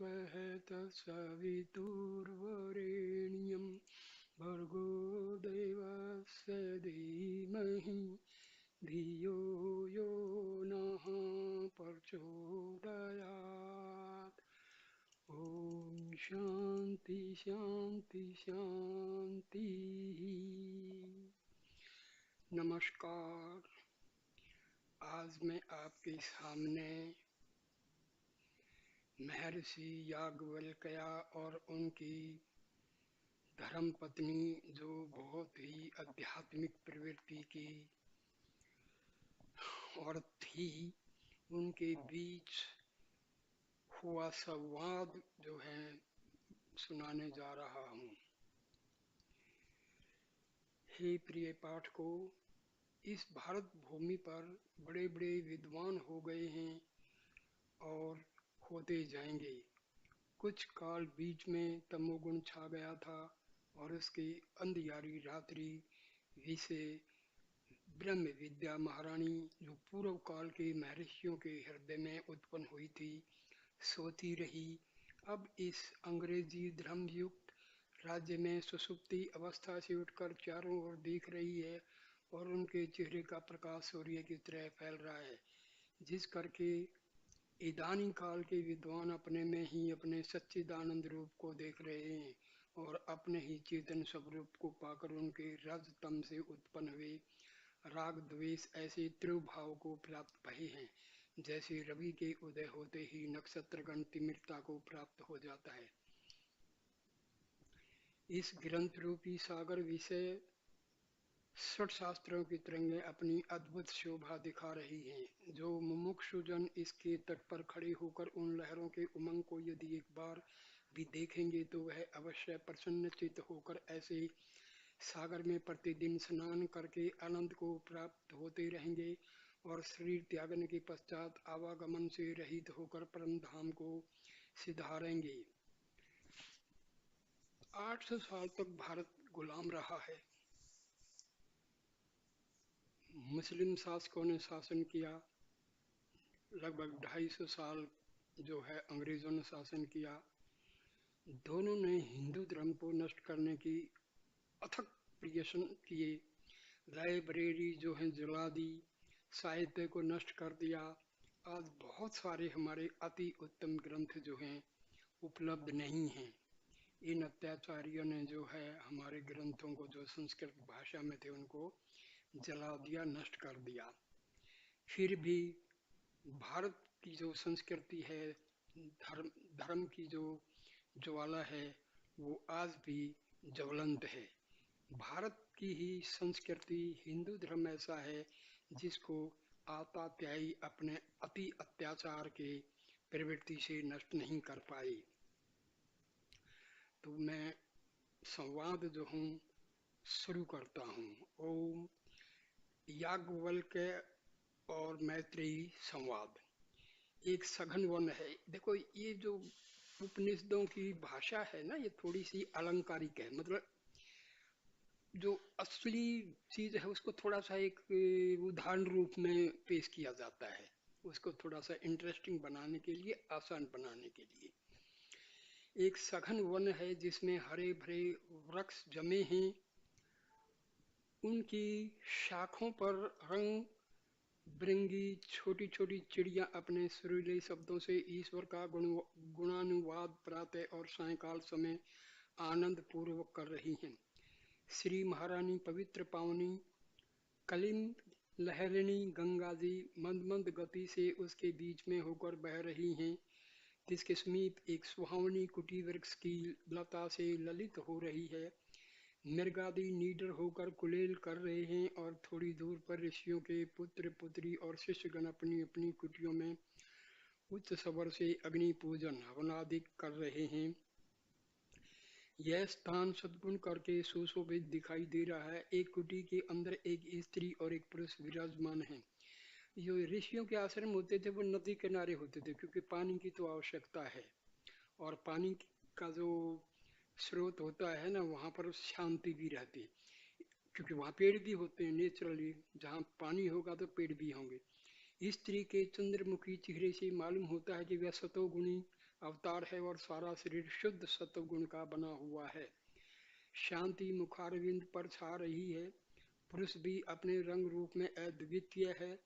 स्वः तत्सवितुर्वरेण्यं भर्गो देवस्य धीमहि धियो यो नः प्रचोदयात्। ओम शांति शांति शांति। नमस्कार। आज मैं आपके सामने महर्षि याज्ञवल्क्य और उनकी धर्मपत्नी, जो बहुत ही आध्यात्मिक प्रवृत्ति की औरत थी, उनके बीच हुआ संवाद जो है सुनाने जा रहा हूँ। हे प्रिय पाठकों, इस भारत भूमि पर बड़े बड़े विद्वान हो गए हैं और होते जाएंगे। कुछ काल बीच में तमोगुण छा गया था और उसकी अंधियारी रात्रि विषे ब्रह्म विद्या महारानी, जो पूर्व काल के महर्षियों के हृदय में उत्पन्न हुई थी, सोती रही। अब इस अंग्रेजी धर्मयुक्त राज्य में सुषुप्ति अवस्था से उठकर चारों ओर देख रही है और उनके चेहरे का प्रकाश सूर्य की तरह फैल रहा है, जिस करके इदानी काल के विद्वान अपने में ही अपने सच्चिदानंद रूप को देख रहे हैं और अपने ही चेतन स्वरूप को पाकर उनके रज तम से उत्पन्न हुए राग द्वेष ऐसे त्रिभाव को प्राप्त भये हैं, जैसे रवि के उदय होते ही नक्षत्रगण तिमिरता को प्राप्त हो जाता है। इस ग्रंथ रूपी सागर विषय षट शास्त्रों की तरंगें अपनी अद्भुत शोभा दिखा रही हैं। जो मुमुक्षुजन इसके तट पर खड़े होकर उन लहरों के उमंग को यदि एक बार भी देखेंगे तो वह अवश्य प्रसन्नचित्त होकर ऐसे सागर में प्रतिदिन स्नान करके आनंद को प्राप्त होते रहेंगे और शरीर त्यागने के पश्चात आवागमन से रहित होकर परम धाम को सिधारेंगे। 800 साल तक भारत गुलाम रहा है। मुस्लिम शासकों ने शासन किया। लगभग 250 साल जो है अंग्रेजों ने शासन किया। दोनों ने हिंदू धर्म को नष्ट करने की अथक प्रयत्न किए। लाइब्रेरी जो है जला दी, साहित्य को नष्ट कर दिया। आज बहुत सारे हमारे अति उत्तम ग्रंथ जो हैं उपलब्ध नहीं हैं। इन अत्याचारियों ने जो है हमारे ग्रंथों को, जो संस्कृत भाषा में थे, उनको जला दिया, नष्ट कर दिया। फिर भी भारत की जो संस्कृति है, धर्म धर्म की जो ज्वाला है, वो आज भी ज्वलंत है। भारत की ही संस्कृति, हिंदू धर्म ऐसा है जिसको आतात्यायी अपने अति अत्याचार के प्रवृत्ति से नष्ट नहीं कर पाई। तो मैं संवाद जो हूँ शुरू करता हूँ। ओम याज्ञवल्क्य और मैत्रेयी संवाद। एक सघन वन है। देखो, ये जो उपनिषदों की भाषा है ना, ये थोड़ी सी अलंकारिक है। मतलब जो असली चीज है उसको थोड़ा सा एक उदाहरण रूप में पेश किया जाता है, उसको थोड़ा सा इंटरेस्टिंग बनाने के लिए, आसान बनाने के लिए। एक सघन वन है जिसमें हरे भरे वृक्ष जमे हैं। उनकी शाखों पर रंग बिरंगी छोटी छोटी चिड़िया अपने सुरीले शब्दों से ईश्वर का गुणानुवाद प्रातः और सायंकाल समय आनंद पूर्वक कर रही हैं। श्री महारानी पवित्र पावनी कलिंद लहरिणी गंगा जी मंद मंद गति से उसके बीच में होकर बह रही हैं, जिसके समीप एक सुहावनी कुटी वृक्ष की लता से ललित हो रही है। मृगादि नीडर होकर कुलेल कर रहे हैं और थोड़ी दूर पर ऋषियों के पुत्र पुत्री और शिष्यगण अपनी अपनी कुटियों में उच्च स्वर से अग्नि पूजन हवनादि कर रहे हैं। यह स्थान सद्गुण करके सुशोभित दिखाई दे रहा है। एक कुटी के अंदर एक स्त्री और एक पुरुष विराजमान है। जो ऋषियों के आश्रम होते थे वो नदी किनारे होते थे, क्योंकि पानी की तो आवश्यकता है और पानी का जो स्रोत होता है ना, वहाँ पर शांति भी रहती है, क्योंकि वहाँ पेड़ भी होते हैं नेचुरली। जहाँ पानी होगा तो पेड़ भी होंगे। स्त्री के चंद्रमुखी चेहरे से मालूम होता है कि वह सतोगुणी अवतार है और सारा शरीर शुद्ध सत्व गुण का बना हुआ है। शांति मुखारविंद पर छा रही है। पुरुष भी अपने रंग रूप में अद्वितीय है।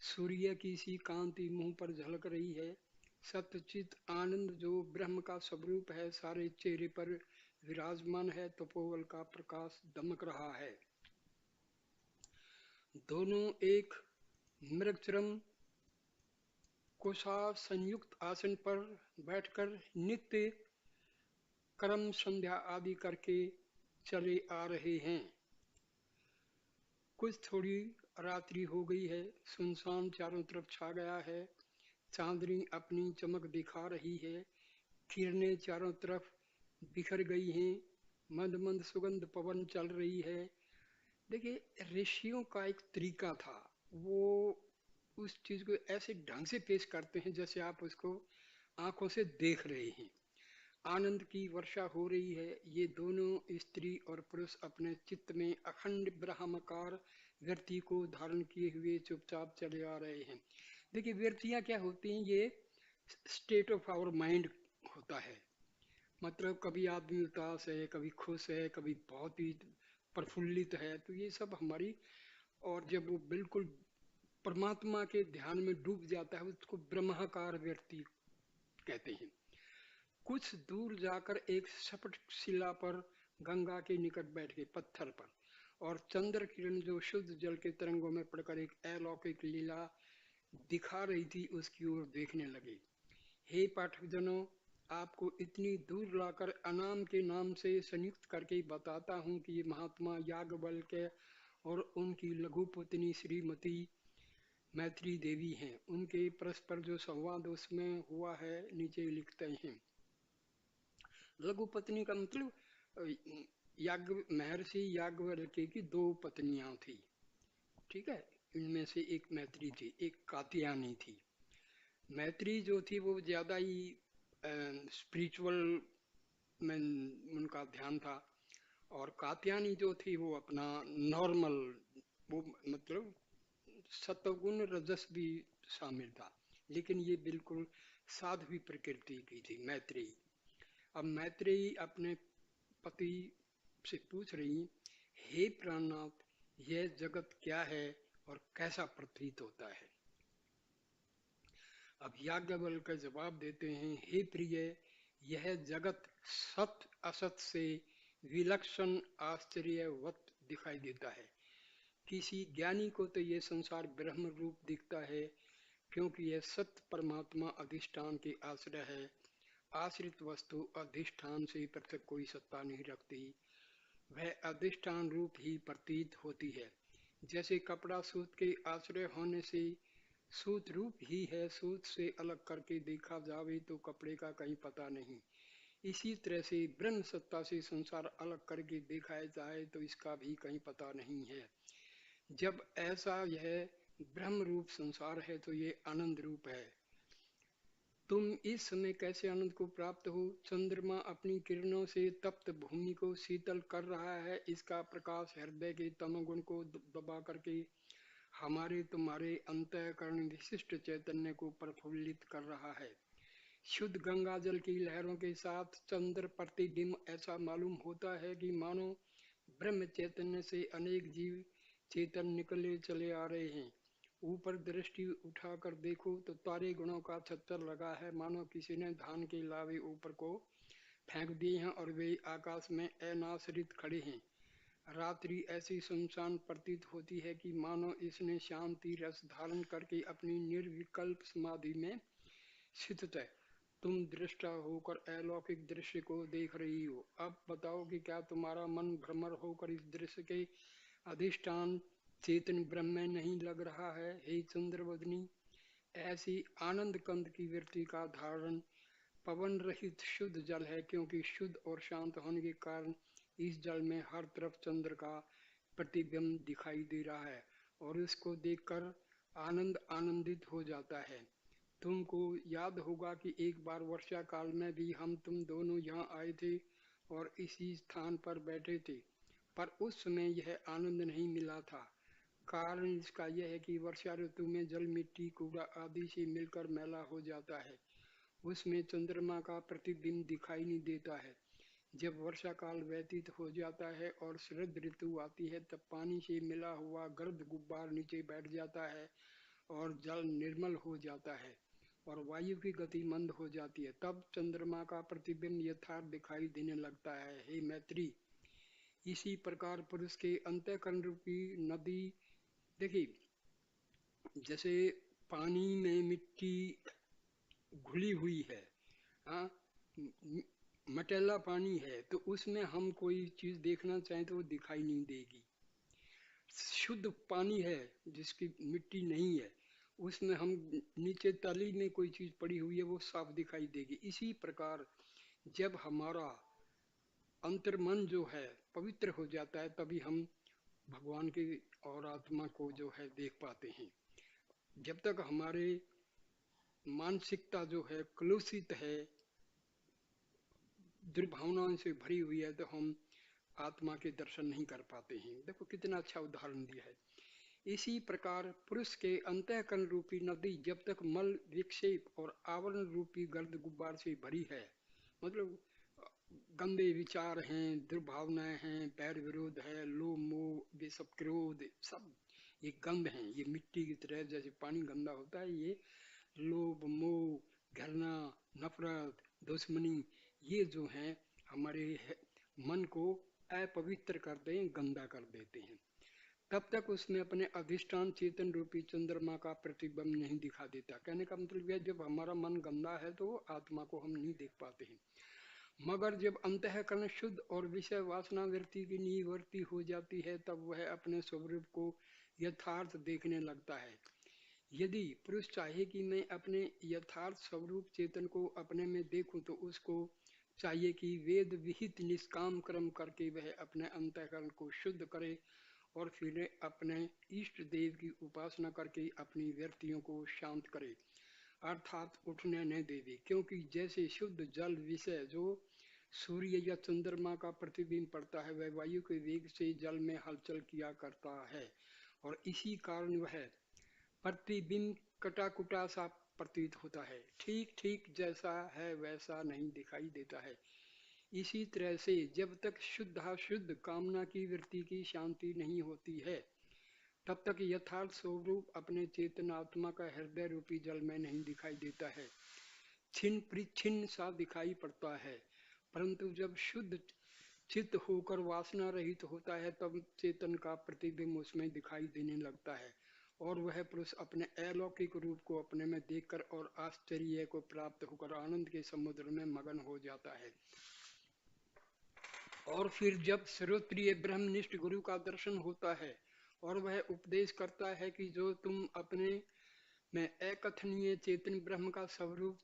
सूर्य की सी कांति मुंह पर झलक रही है। सत्यचित आनंद जो ब्रह्म का स्वरूप है सारे चेहरे पर विराजमान है। तपोबल का प्रकाश दमक रहा है। दोनों एक मृगचरम कोसा संयुक्त आसन पर बैठकर नित्य कर्म संध्या आदि करके चले आ रहे हैं। कुछ थोड़ी रात्रि हो गई है। सुनसान चारों तरफ छा गया है। चांदनी अपनी चमक दिखा रही है। किरणें चारों तरफ बिखर गई हैं। मंद मंद सुगंध पवन चल रही है। देखिए, ऋषियों का एक तरीका था। वो उस चीज को ऐसे ढंग से पेश करते हैं जैसे आप उसको आंखों से देख रहे हैं। आनंद की वर्षा हो रही है। ये दोनों स्त्री और पुरुष अपने चित्त में अखंड ब्रह्माकार वृत्ति को धारण किए हुए चुपचाप चले आ रहे हैं। देखिए, वृत्तियां क्या होती हैं? ये स्टेट ऑफ आवर माइंड होता है। मतलब कभी आदमी उदास है, कभी खुश है, कभी बहुत ही प्रफुल्लित है, तो ये सब हमारी। और जब वो बिल्कुल परमात्मा के ध्यान में डूब जाता है उसको ब्रह्माकार व्यक्ति कहते हैं। कुछ दूर जाकर एक सपट शिला पर गंगा के निकट बैठ गए, पत्थर पर, और चंद्र किरण जो शुद्ध जल के तरंगों में पड़कर एक अलौकिक लीला दिखा रही थी उसकी ओर देखने लगे। हे पाठक जनों, आपको इतनी दूर लाकर अनाम के नाम से संयुक्त करके बताता हूँ कि ये महात्मा याज्ञवल्क्य और उनकी लघु पत्नी श्रीमती मैत्री देवी हैं। उनके परस्पर जो संवाद उसमें हुआ है नीचे लिखते हैं। लघु पत्नी का मतलब महर्षि याज्ञवल्क्य की दो पत्नियां थी। ठीक है, इनमें से एक मैत्री थी, एक कात्यायनी थी। मैत्री जो थी वो ज्यादा ही स्पिरिचुअल में उनका ध्यान था, और कात्यायनी जो थी वो अपना नॉर्मल, वो मतलब सत्वगुण रजस भी शामिल था, लेकिन ये बिल्कुल साध्वी प्रकृति की थी मैत्री। अब मैत्रेयी अपने पति से पूछ रही, हे प्राणनाथ, यह जगत क्या है और कैसा प्रतीत होता है? अब याज्ञवल्क्य जवाब देते हैं, हे प्रिय, यह जगत सत असत से विलक्षण आश्चर्यवत दिखाई देता है। किसी ज्ञानी को तो यह संसार ब्रह्म रूप दिखता है, क्योंकि यह सत्य परमात्मा अधिष्ठान के आश्रय है। आश्रित वस्तु अधिष्ठान से पृथक कोई सत्ता नहीं रखती, वह अधिष्ठान रूप ही प्रतीत होती है। जैसे कपड़ा सूत के आश्रय होने से सूत रूप ही है, सूत से अलग करके देखा जावे तो कपड़े का कहीं पता नहीं। इसी तरह से ब्रह्म सत्ता से संसार अलग करके देखा जाए तो इसका भी कहीं पता नहीं है। जब ऐसा यह ब्रह्म रूप संसार है तो ये आनंद रूप है। तुम इस समय कैसे आनंद को प्राप्त हो? चंद्रमा अपनी किरणों से तप्त भूमि को शीतल कर रहा है। इसका प्रकाश हृदय के तमोगुण को दबा करके हमारे तुम्हारे अंतःकरण विशिष्ट चैतन्य को प्रफुल्लित कर रहा है। शुद्ध गंगा जल की लहरों के साथ चंद्र प्रतिबिंब ऐसा मालूम होता है कि मानो ब्रह्म चैतन्य से अनेक जीव चेतन निकले चले आ रहे हैं। ऊपर दृष्टि उठाकर देखो तो तारे गुणों का छत्तर लगा है, मानो किसी ने धान के लावे ऊपर को फेंक दिए हैं और वे आकाश में अनाश्रित खड़े हैं। रात्रि ऐसी सुनसान प्रतीत होती है कि मानो इसने शांति रस धारण करके अपनी निर्विकल्प समाधि में स्थित है। तुम दृष्टा होकर अलौकिक दृश्य को देख रही हो। अब बताओ कि क्या तुम्हारा मन भ्रमर होकर इस दृश्य के अधिष्ठान चेतन ब्रह्म में नहीं लग रहा है? हे चंद्रवदनी, ऐसी आनंद कंद की वृत्ति का धारण पवन रहित शुद्ध जल है, क्योंकि शुद्ध और शांत होने के कारण इस जल में हर तरफ चंद्र का प्रतिबिंब दिखाई दे रहा है और इसको देखकर आनंद आनंदित हो जाता है। तुमको याद होगा कि एक बार वर्षा काल में भी हम तुम दोनों यहाँ आए थे और इसी स्थान पर बैठे थे, पर उस समय यह आनंद नहीं मिला था। कारण इसका यह है कि वर्षा ऋतु में जल मिट्टी कूड़ा आदि से मिलकर मैला हो जाता है उसमें चंद्रमा का प्रतिबिंब दिखाई नहीं देता है। जब वर्षा काल व्यतीत हो जाता है और शरद ऋतु आती है तब पानी से मिला हुआ गर्द गुब्बार नीचे बैठ जाता है और जल निर्मल हो जाता है और वायु की गति मंद हो जाती है। तब चंद्रमा का प्रतिबिंब यथार्थ दिखाई देने लगता है। हे मैत्री, इसी प्रकार पुरुष के अंतःकरण रूपी नदी, देखिए, जैसे पानी में मिट्टी घुली हुई है, हाँ, मटेला पानी है, तो उसमें हम कोई चीज देखना चाहें तो वो दिखाई नहीं देगी। शुद्ध पानी है जिसकी मिट्टी नहीं है, उसमें हम नीचे तली में कोई चीज पड़ी हुई है वो साफ दिखाई देगी। इसी प्रकार जब हमारा अंतर्मन जो है पवित्र हो जाता है तभी हम भगवान की और आत्मा को जो है देख पाते हैं। जब तक हमारे मानसिकता जो है कलुषित है, दुर्भावनाओं से भरी हुई है, तो हम आत्मा के दर्शन नहीं कर पाते हैं। देखो कितना अच्छा उदाहरण दिया है। इसी प्रकार पुरुष के अंतःकरण रूपी नदी जब तक मल विक्षेप और आवरण रूपी गर्द गुब्बार से भरी है, मतलब गंदे विचार हैं, दुर्भावनाएं हैं, बैर विरोध है, लोभ मोह, ये सब क्रोध, सब ये गंध हैं। ये मिट्टी की तरह जैसे पानी गंदा होता है, ये लोभ मोह घृणा नफरत दुश्मनी, ये जो हैं हमारे मन को अपवित्र कर दें, गंदा कर देते हैं। तब तक उसमें अपने अधिष्ठान चेतन रूपी चंद्रमा का प्रतिबिंब नहीं दिखा देता। कहने का मतलब यह, जब हमारा मन गंदा है तो आत्मा को हम नहीं देख पाते हैं। मगर जब अंतःकरण शुद्ध और विषय वासना वृत्ति की निवृत्ति हो जाती है तब वह अपने स्वरूप को यथार्थ देखने लगता है। यदि पुरुष चाहे कि मैं अपने यथार्थ स्वरूप चेतन को अपने में देखूं तो उसको चाहिए कि वेद विहित निष्काम कर्म करके वह अपने अंतःकरण को शुद्ध करे और फिर अपने इष्ट देव की उपासना करके अपनी वृत्तियों को शांत करे, अर्थात उठने न देवे। क्योंकि जैसे शुद्ध जल विषय जो सूर्य या चंद्रमा का प्रतिबिंब पड़ता है वह वायु के वेग से जल में हलचल किया करता है और इसी कारण वह प्रतिबिंब कटाकुटा सा प्रतीत होता है, ठीक ठीक जैसा है वैसा नहीं दिखाई देता है। इसी तरह से जब तक शुद्धाशुद्ध कामना की वृत्ति की शांति नहीं होती है तब तक यथार्थ स्वरूप अपने चेतनात्मा का हृदय रूपी जल में नहीं दिखाई देता है, छिन्न परिच्छिन्न सा दिखाई पड़ता है। परंतु जब शुद्ध चित्त होकर वासना रहित होता है तब चेतन का प्रतिबिंब उसमें दिखाई देने लगता है और वह पुरुष अपने अलौकिक रूप को अपने में देखकर और आश्चर्य को प्राप्त होकर आनंद के समुद्र में मगन हो जाता है। और फिर जब सर्वप्रिय ब्रह्मनिष्ठ गुरु का दर्शन होता है और वह उपदेश करता है कि जो तुम अपने में अकथनीय चेतन ब्रह्म का स्वरूप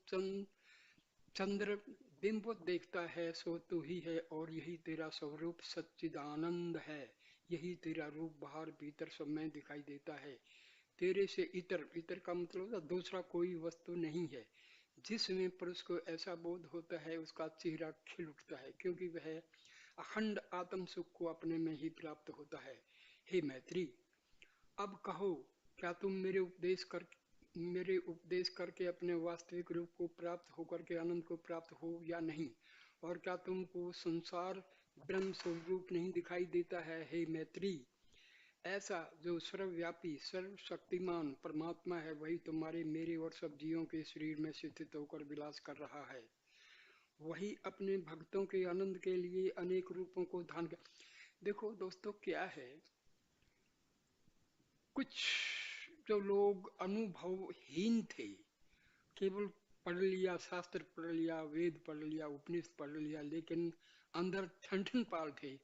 चंद्र बिंब देखता है सो तू ही है और यही तेरा स्वरूप सच्चिदानंद है, यही तेरा रूप बाहर भीतर सब में दिखाई देता है। तेरे से इतर, इतर का मतलब दूसरा कोई वस्तु नहीं है। जिसमें पुरुष को ऐसा बोध होता है उसका चेहरा खिल उठता है क्योंकि वह अखंड आत्म सुख को अपने में ही प्राप्त होता है। हे मैत्री, अब कहो, क्या तुम मेरे उपदेश करके अपने वास्तविक रूप को प्राप्त होकर के आनंद को प्राप्त हो या नहीं? और क्या तुमको संसार ब्रह्म स्वरूप नहीं दिखाई देता है? हे मैत्री, ऐसा जो सर्वव्यापी सर्वशक्तिमान परमात्मा है वही तुम्हारे मेरे और सब जीवों के शरीर में स्थित होकर विलास कर रहा है। वही अपने भक्तों के आनंद के लिए अनेक रूपों को धारण कर। देखो दोस्तों, क्या है, कुछ जो लोग अनुभवहीन थे, केवल पढ़ लिया, शास्त्र पढ़ लिया, वेद पढ़ लिया, उपनिषद पढ़ लिया, लेकिन अंदर ठंठन पाल थे,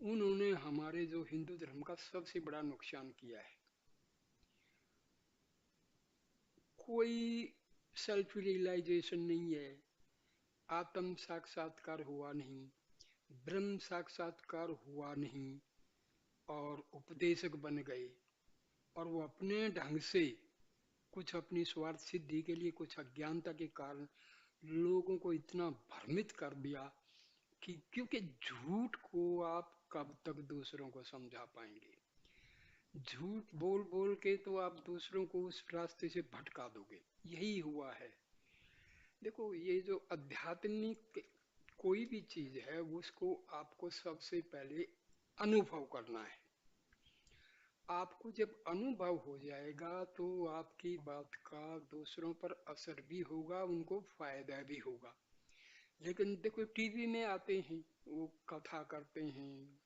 उन्होंने हमारे जो हिंदू धर्म का सबसे बड़ा नुकसान किया है। कोई सेल्फ रियलाइजेशन नहीं है, आत्म साक्षात्कार हुआ नहीं, ब्रह्म साक्षात्कार हुआ नहीं और उपदेशक बन गए और वो अपने ढंग से कुछ अपनी स्वार्थ सिद्धि के लिए, कुछ अज्ञानता के कारण लोगों को इतना भ्रमित कर दिया कि, क्योंकि झूठ को आप कब तक दूसरों को समझा पाएंगे? झूठ बोल बोल के तो आप दूसरों को उस रास्ते से भटका दोगे। यही हुआ है। देखो, ये जो आध्यात्मिक कोई भी चीज है उसको आपको सबसे पहले अनुभव करना है। आपको जब अनुभव हो जाएगा तो आपकी बात का दूसरों पर असर भी होगा, उनको फायदा भी होगा। लेकिन देखो, टीवी में आते हैं, वो कथा करते हैं,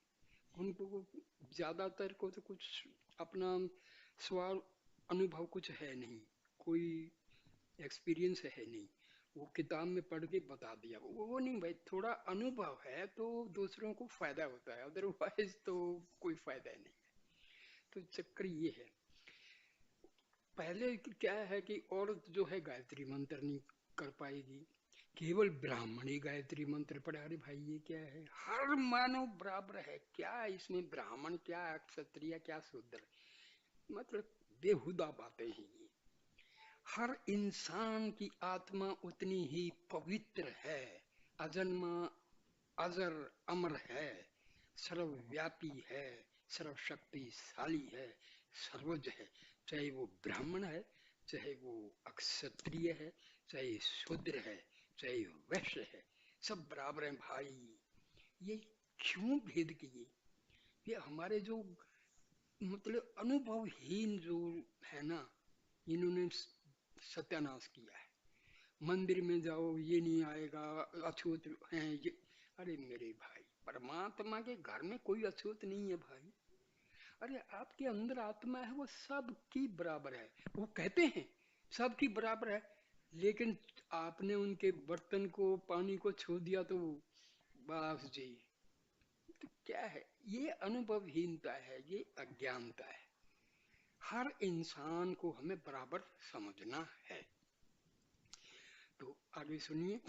उनको ज्यादातर को तो कुछ अपना स्वाल अनुभव कुछ है नहीं, कोई एक्सपीरियंस है नहीं। वो किताब में पढ़ के बता दिया, वो नहीं भाई, थोड़ा अनुभव है तो दूसरों को फायदा होता है, अदरवाइज तो कोई फायदा नहीं। तो चक्कर ये है। पहले क्या है कि औरत जो है गायत्री मंत्र नहीं कर पाएगी, केवल ब्राह्मण ही गायत्री मंत्र पढ़े। अरे भाई ये क्या है, हर मानव बराबर है, क्या इसमें ब्राह्मण क्या क्षत्रिय क्या शूद्र, मतलब बेहुदा बातें हैं ये। हर इंसान की आत्मा उतनी ही पवित्र है, अजन्मा, अजर, अमर है, सर्वव्यापी है, सर्वशक्तिशाली है, सर्वज है। चाहे वो ब्राह्मण है, चाहे वो अक्षत्रिय है, चाहे शूद्र है, चाहे वैश्य है, सब बराबर हैं भाई। ये क्यों भेद किए? ये हमारे जो मतलब अनुभवहीन जो है ना, इन्होंने सत्यानाश किया है। मंदिर में जाओ ये नहीं आएगा, अछूत हैं ये। अरे मेरे भाई, परमात्मा के घर में कोई अछूत नहीं है भाई। अरे आपके अंदर आत्मा है, वो सबकी बराबर है। वो कहते हैं सबकी बराबर है, लेकिन आपने उनके बर्तन को, पानी को छू दिया तो बस जी। तो क्या है, ये अनुभवहीनता है, ये अज्ञानता है। हर इंसान को हमें बराबर समझना है। तो आगे सुनिए।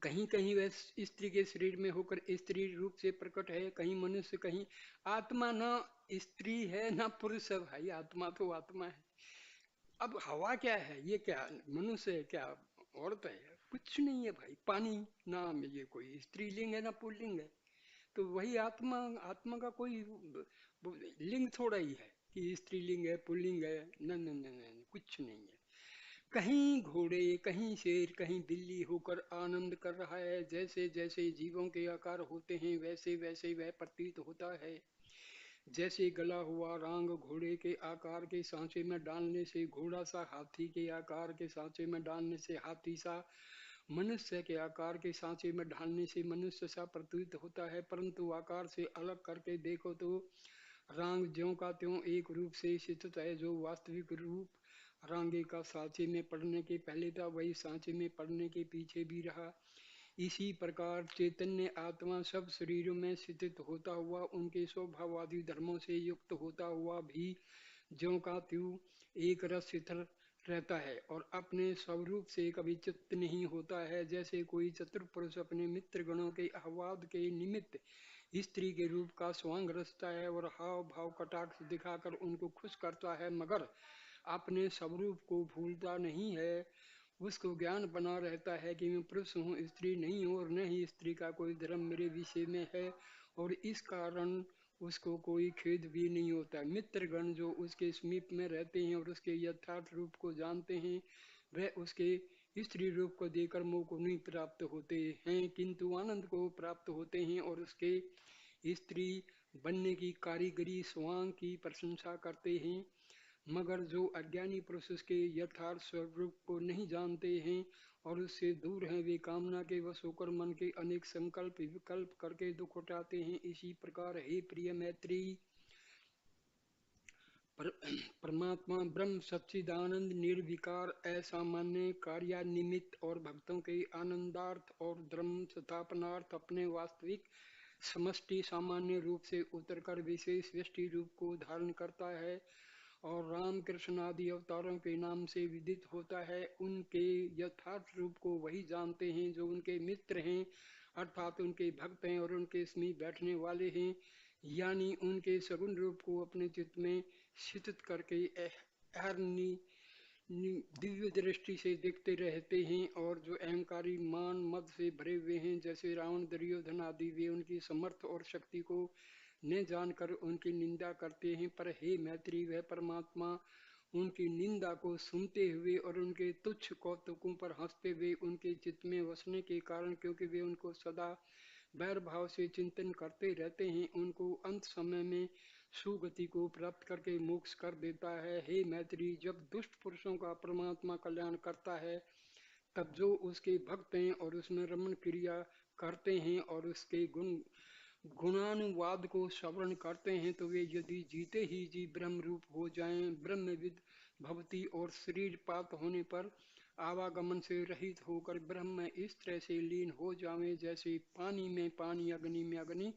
कहीं कहीं वह स्त्री के शरीर में होकर स्त्री रूप से प्रकट है, कहीं मनुष्य, कहीं आत्मा। ना स्त्री है ना पुरुष है भाई, आत्मा तो आत्मा है। अब हवा क्या है, ये क्या मनुष्य है, क्या औरत है? कुछ नहीं है भाई। पानी, ना ये कोई स्त्रीलिंग है ना पुल्लिंग है। तो वही आत्मा, आत्मा का कोई लिंग थोड़ा ही है कि स्त्रीलिंग है पुल्लिंग है। न न न न, कुछ नहीं है। कहीं घोड़े, कहीं शेर, कहीं बिल्ली होकर आनंद कर रहा है। जैसे जैसे जीवों के आकार होते हैं वैसे वैसे वह प्रतीत होता है। जैसे गला हुआ रांग घोड़े के आकार के सांचे में डालने से घोड़ा सा, हाथी के आकार के सांचे में डालने से हाथी सा, मनुष्य के आकार के सांचे में ढालने से मनुष्य सा प्रतीत होता है। परंतु आकार से अलग करके देखो तो रांग ज्यों का त्यों एक रूप से स्थित है। जो वास्तविक रूप रांगे का सांचे में पड़ने के पहले था, वही सांचे में पड़ने के पीछे भी रहा। इसी प्रकार चैतन्य आत्मा सब शरीरों में स्थित होता हुआ, उनके स्वभावादि धर्मों से युक्त होता हुआ भी ज्यों का त्यों एक रस स्थिर रहता है और अपने स्वरूप से कभी चित्त नहीं होता है। जैसे कोई चतुर पुरुष अपने मित्र गणों के आह्लाद के निमित्त स्त्री के रूप का स्वांग रचता है और हाव भाव कटाक्ष दिखाकर उनको खुश करता है, मगर अपने स्वरूप को भूलता नहीं है। उसको ज्ञान बना रहता है कि मैं पुरुष हूँ, स्त्री नहीं हूँ, और न ही स्त्री का कोई धर्म मेरे विषय में है, और इस कारण उसको कोई खेद भी नहीं होता। मित्रगण जो उसके समीप में रहते हैं और उसके यथार्थ रूप को जानते हैं, वह उसके स्त्री रूप को देकर मोह को नहीं प्राप्त होते हैं, किंतु आनंद को प्राप्त होते हैं और उसके स्त्री बनने की कारीगरी स्वांग की प्रशंसा करते हैं। मगर जो अज्ञानी पुरुष उसके यथार्थ स्वरूप को नहीं जानते हैं और उससे दूर हैं, वे कामना के वश होकर मन के अनेक संकल्प विकल्प करके दुख उठाते हैं। इसी प्रकार हे प्रिय मैत्री, पर, परमात्मा ब्रह्म सच्चिदानंद निर्विकार असामान्य कार्यानिमित्त और भक्तों के आनंदार्थ और धर्म स्थापनार्थ अपने वास्तविक समष्टि सामान्य रूप से उतरकर विशेष व्यष्टि रूप को धारण करता है और राम कृष्ण आदि अवतारों के नाम से विदित होता है। उनके यथार्थ रूप को वही जानते हैं जो उनके मित्र हैं, अर्थात उनके भक्त हैं और उनके समीप बैठने वाले हैं, यानी उनके सगुण रूप को अपने चित्त में स्थित करके अहरनी दिव्य दृष्टि से देखते रहते हैं। और जो अहंकारी मान मद से भरे हुए हैं, जैसे रावण, दुर्योधन आदि, वे उनकी समर्थ और शक्ति को न जानकर उनकी निंदा करते हैं। पर हे मैत्री, वह परमात्मा उनकी निंदा को सुनते हुए और उनके तुच्छ कौतुकों पर हंसते हुए उनके चित्त में वसने के कारण, क्योंकि वे उनको सदा वैर भाव से चिंतन करते रहते हैं, उनको अंत समय में सुगति को प्राप्त करके मोक्ष कर देता है। हे मैत्री, जब दुष्ट पुरुषों का परमात्मा कल्याण करता है, तब जो उसके भक्त हैं और उसमें रमण क्रिया करते हैं और उसके गुणानुवाद को श्रवण करते हैं, तो वे यदि जीते ही जी ब्रह्म रूप हो जाएं, ब्रह्मविद भवती, और शरीर पात होने पर आवागमन से रहित होकर ब्रह्म में इस तरह से लीन हो जावें जैसे पानी में पानी, अग्नि में अग्नि,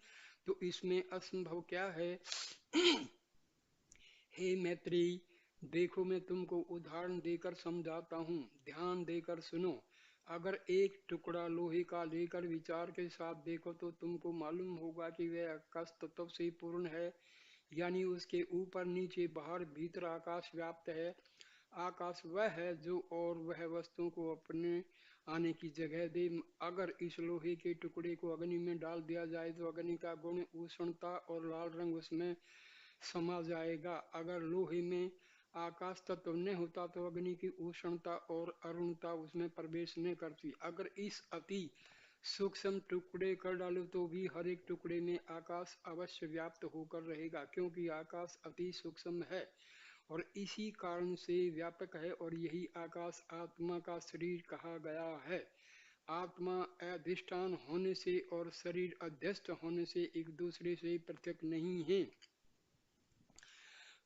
तो इसमें असंभव क्या है। हे मैत्रेयी, देखो मैं तुमको उदाहरण देकर समझाता हूँ, ध्यान देकर सुनो। अगर एक टुकड़ा लोहे का लेकर विचार के साथ देखो तो तुमको मालूम होगा कि वह आकाश तत्व से पूर्ण है, यानी उसके ऊपर नीचे बाहर भीतर आकाश व्याप्त है। आकाश वह है जो और वह वस्तुओं को अपने आने की जगह दे। अगर इस लोहे के टुकड़े को अग्नि में डाल दिया जाए तो अग्नि का गुण उष्णता और लाल रंग उसमें समा जाएगा। अगर लोहे में आकाश तत्व न होता तो अग्नि की उष्णता और अरुणता उसमें प्रवेश न करती। अगर इस अति सूक्ष्म टुकड़े कर डालो तो भी हर एक टुकड़े में आकाश अवश्य व्याप्त होकर रहेगा, क्योंकि आकाश अति सूक्ष्म है और इसी कारण से व्यापक है, और यही आकाश आत्मा का शरीर कहा गया है। आत्मा अधिष्ठान होने से और शरीर अध्यस्त होने से एक दूसरे से पृथक नहीं है।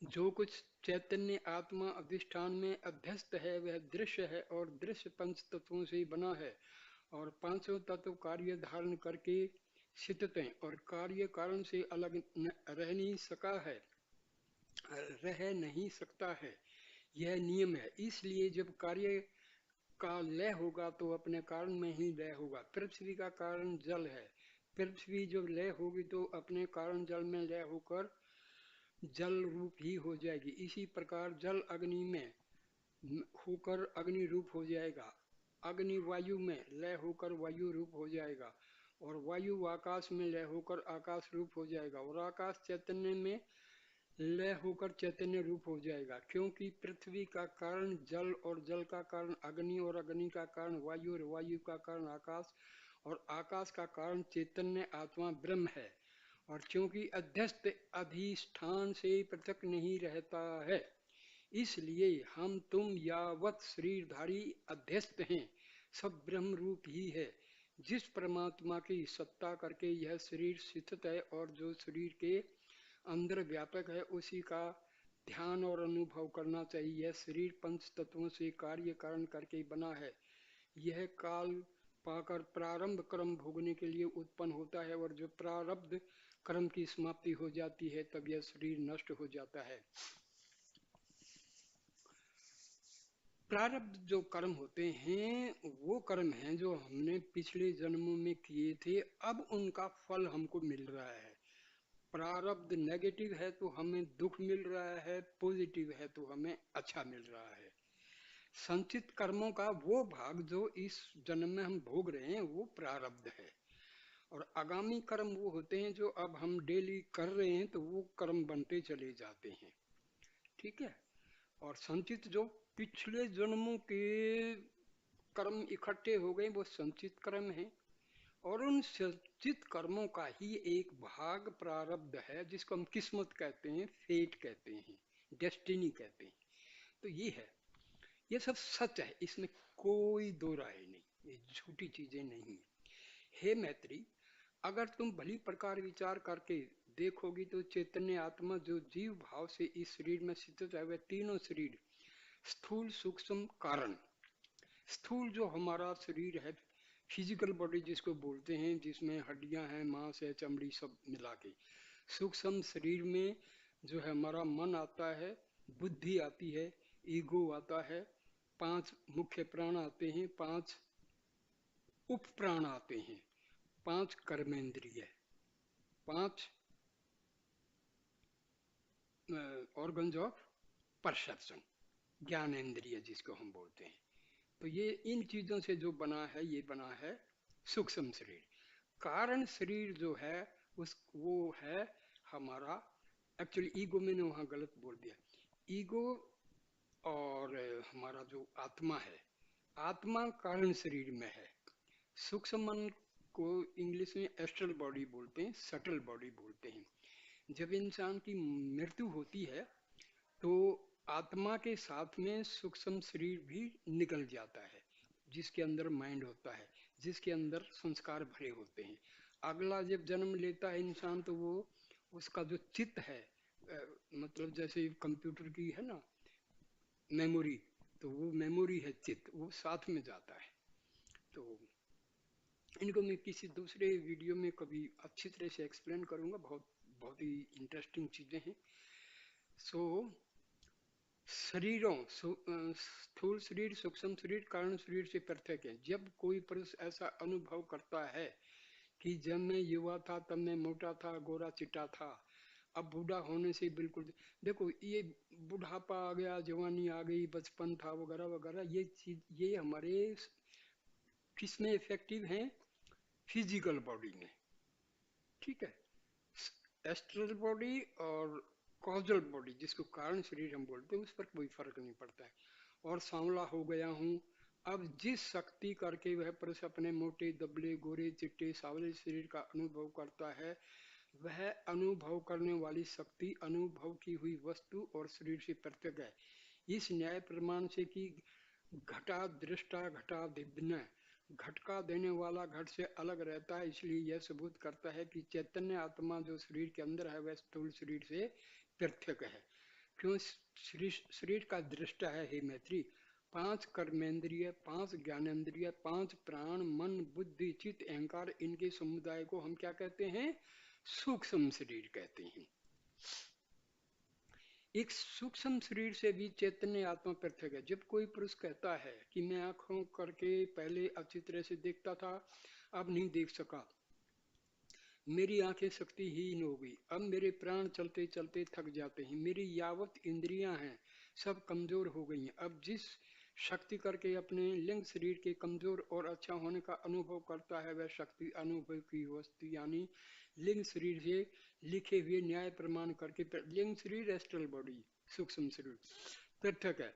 जो कुछ चैतन्य आत्मा अधिष्ठान में अध्यस्त है वह दृश्य है, और दृश्य पंच तत्वों से बना है, और पांचों तत्व कार्य धारण करके स्थित हैं, और कार्य कारण से अलग रह नहीं सकता है। यह नियम है। इसलिए जब कार्य का लय होगा तो अपने कारण में ही लय होगा। पृथ्वी का कारण जल है, पृथ्वी जब लय होगी तो अपने कारण जल में लय होकर जल रूप ही हो जाएगी। इसी प्रकार जल अग्नि में होकर अग्नि रूप हो जाएगा, अग्नि वायु में लय होकर वायु रूप हो जाएगा, और वायु आकाश में लय होकर आकाश रूप हो जाएगा, और आकाश चैतन्य में लय होकर चैतन्य रूप हो जाएगा। क्योंकि पृथ्वी का कारण जल और जल का कारण अग्नि और अग्नि का कारण वायु और वायु का कारण आकाश और आकाश का कारण चैतन्य आत्मा ब्रह्म है। और क्योंकि अध्यस्त अधिष्ठान से पृथक नहीं रहता है, इसलिए हम तुम यावत शरीरधारी अध्यस्त हैं सब ब्रह्म रूप ही है। जिस परमात्मा की सत्ता करके यह शरीर स्थित है और जो शरीर के अंदर व्यापक है, उसी का ध्यान और अनुभव करना चाहिए। यह शरीर पंच तत्वों से कार्य कारण करके बना है। यह काल पाकर प्रारंभ कर्म भोगने के लिए उत्पन्न होता है, और जब प्रारब्ध कर्म की समाप्ति हो जाती है तब यह शरीर नष्ट हो जाता है। प्रारब्ध जो कर्म होते हैं वो कर्म हैं जो हमने पिछले जन्मों में किए थे, अब उनका फल हमको मिल रहा है। प्रारब्ध नेगेटिव है तो हमें दुख मिल रहा है, पॉजिटिव है तो हमें अच्छा मिल रहा है। संचित कर्मों का वो भाग जो इस जन्म में हम भोग रहे हैं वो प्रारब्ध है, और आगामी कर्म वो होते हैं जो अब हम डेली कर रहे हैं तो वो कर्म बनते चले जाते हैं। ठीक है। और संचित जो पिछले जन्मों के कर्म इकट्ठे हो गए वो संचित कर्म है, और उन संचित कर्मों का ही एक भाग प्रारब्ध है, जिसको हम किस्मत कहते हैं, फेट कहते हैं, डेस्टिनी कहते हैं। तो ये है, ये सब सच है, इसमें कोई दो राय नहीं, ये झूठी चीजें नहीं। हे मैत्री, अगर तुम भली प्रकार विचार करके देखोगी तो चैतन्य आत्मा जो जीव भाव से इस शरीर में स्थित है वह तीनों शरीर, स्थूल सूक्ष्म कारण। स्थूल जो हमारा शरीर है, फिजिकल बॉडी जिसको बोलते हैं, जिसमें हड्डियां हैं, मांस है, चमड़ी सब मिला के। सूक्ष्म शरीर में जो है हमारा मन आता है, बुद्धि आती है, ईगो आता है, 5 मुख्य प्राण आते हैं, 5 उप प्राण आते हैं, 5 कर्मेंद्रिय, 5 ऑर्गन्स ऑफ परसेप्शन, ज्ञानेन्द्रिय जिसको हम बोलते हैं। तो ये इन चीजों से जो बना है ये बना है सूक्ष्म शरीर। कारण शरीर जो है वो है हमारा, एक्चुअली ईगो मैंने वहां गलत बोल दिया। ईगो और हमारा जो आत्मा है, आत्मा कारण शरीर में है। सूक्ष्म मन को इंग्लिश में एस्ट्रल बॉडी बोलते हैं, सटल बॉडी बोलते हैं। जब इंसान की मृत्यु होती है तो आत्मा के साथ में सूक्ष्म शरीर भी निकल जाता है, जिसके अंदर माइंड होता है, जिसके अंदर संस्कार भरे होते हैं। अगला जब जन्म लेता है इंसान तो वो उसका जो चित्त है, मतलब जैसे कंप्यूटर की है ना मेमोरी, तो वो मेमोरी है चित्त, वो साथ में जाता है। तो इनको मैं किसी दूसरे वीडियो में कभी अच्छी तरह से एक्सप्लेन करूंगा, बहुत बहुत ही इंटरेस्टिंग चीजें हैं। सो शरीरों स्थूल शरीर, सूक्ष्म शरीर कारण शरीर से पृथक है। जब कोई पुरुष ऐसा अनुभव करता है कि जब मैं युवा था तब मैं मोटा था, गोरा चिट्टा था, अब बूढ़ा होने से बिल्कुल, देखो ये बुढ़ापा आ गया, जवानी आ गई, बचपन था वगैरह वगैरह, ये चीज ये हमारे किसमें इफेक्टिव हैं? फिजिकल बॉडी में, ठीक है। एस्ट्रल बॉडी और कॉजल बॉडी, जिसको कारण शरीर हम बोलते हैं, उस पर कोई फर्क नहीं पड़ता है। और सांवला हो गया हूँ, अब जिस शक्ति करके वह पुरुष अपने मोटे दबले गोरे चिट्टे सावले शरीर का अनुभव करता है, वह अनुभव करने वाली शक्ति अनुभव की हुई वस्तु और शरीर से पृथक है। इस न्याय प्रमाण से कि घटा दृष्टा घटा भिन्न, घट का देने वाला घट से अलग रहता है, इसलिए यह सबूत करता है कि चैतन्य आत्मा जो शरीर के अंदर है वह स्थूल शरीर से पृथक है। क्यों? शरीर का दृष्टा है हे मैत्री। पांच कर्मेंद्रिय, पांच ज्ञानेंद्रिय, पांच प्राण, मन, बुद्धि, चित्त, अहंकार, इनके समुदाय को हम क्या कहते हैं? सूक्ष्म शरीर कहते हैं। एक सूक्ष्म शरीर से भी चैतन्य आत्मा पृथक है। जब कोई पुरुष कहता है कि मैं आंखों करके पहले अच्छी तरह से देखता था, अब नहीं देख सका, मेरी आंखें शक्तिहीन हो गई, अब मेरे प्राण चलते चलते थक जाते हैं, मेरी यावत इंद्रियां हैं सब कमजोर हो गई हैं, अब जिस शक्ति करके अपने लिंग शरीर के कमजोर और अच्छा होने का अनुभव करता है, वह शक्ति अनुभव की वस्तु यानी लिंग शरीर से लिखे हुए न्याय प्रमाण करके, लिंग शरीर एस्ट्रल बॉडी, सूक्ष्म शरीर पृथक है।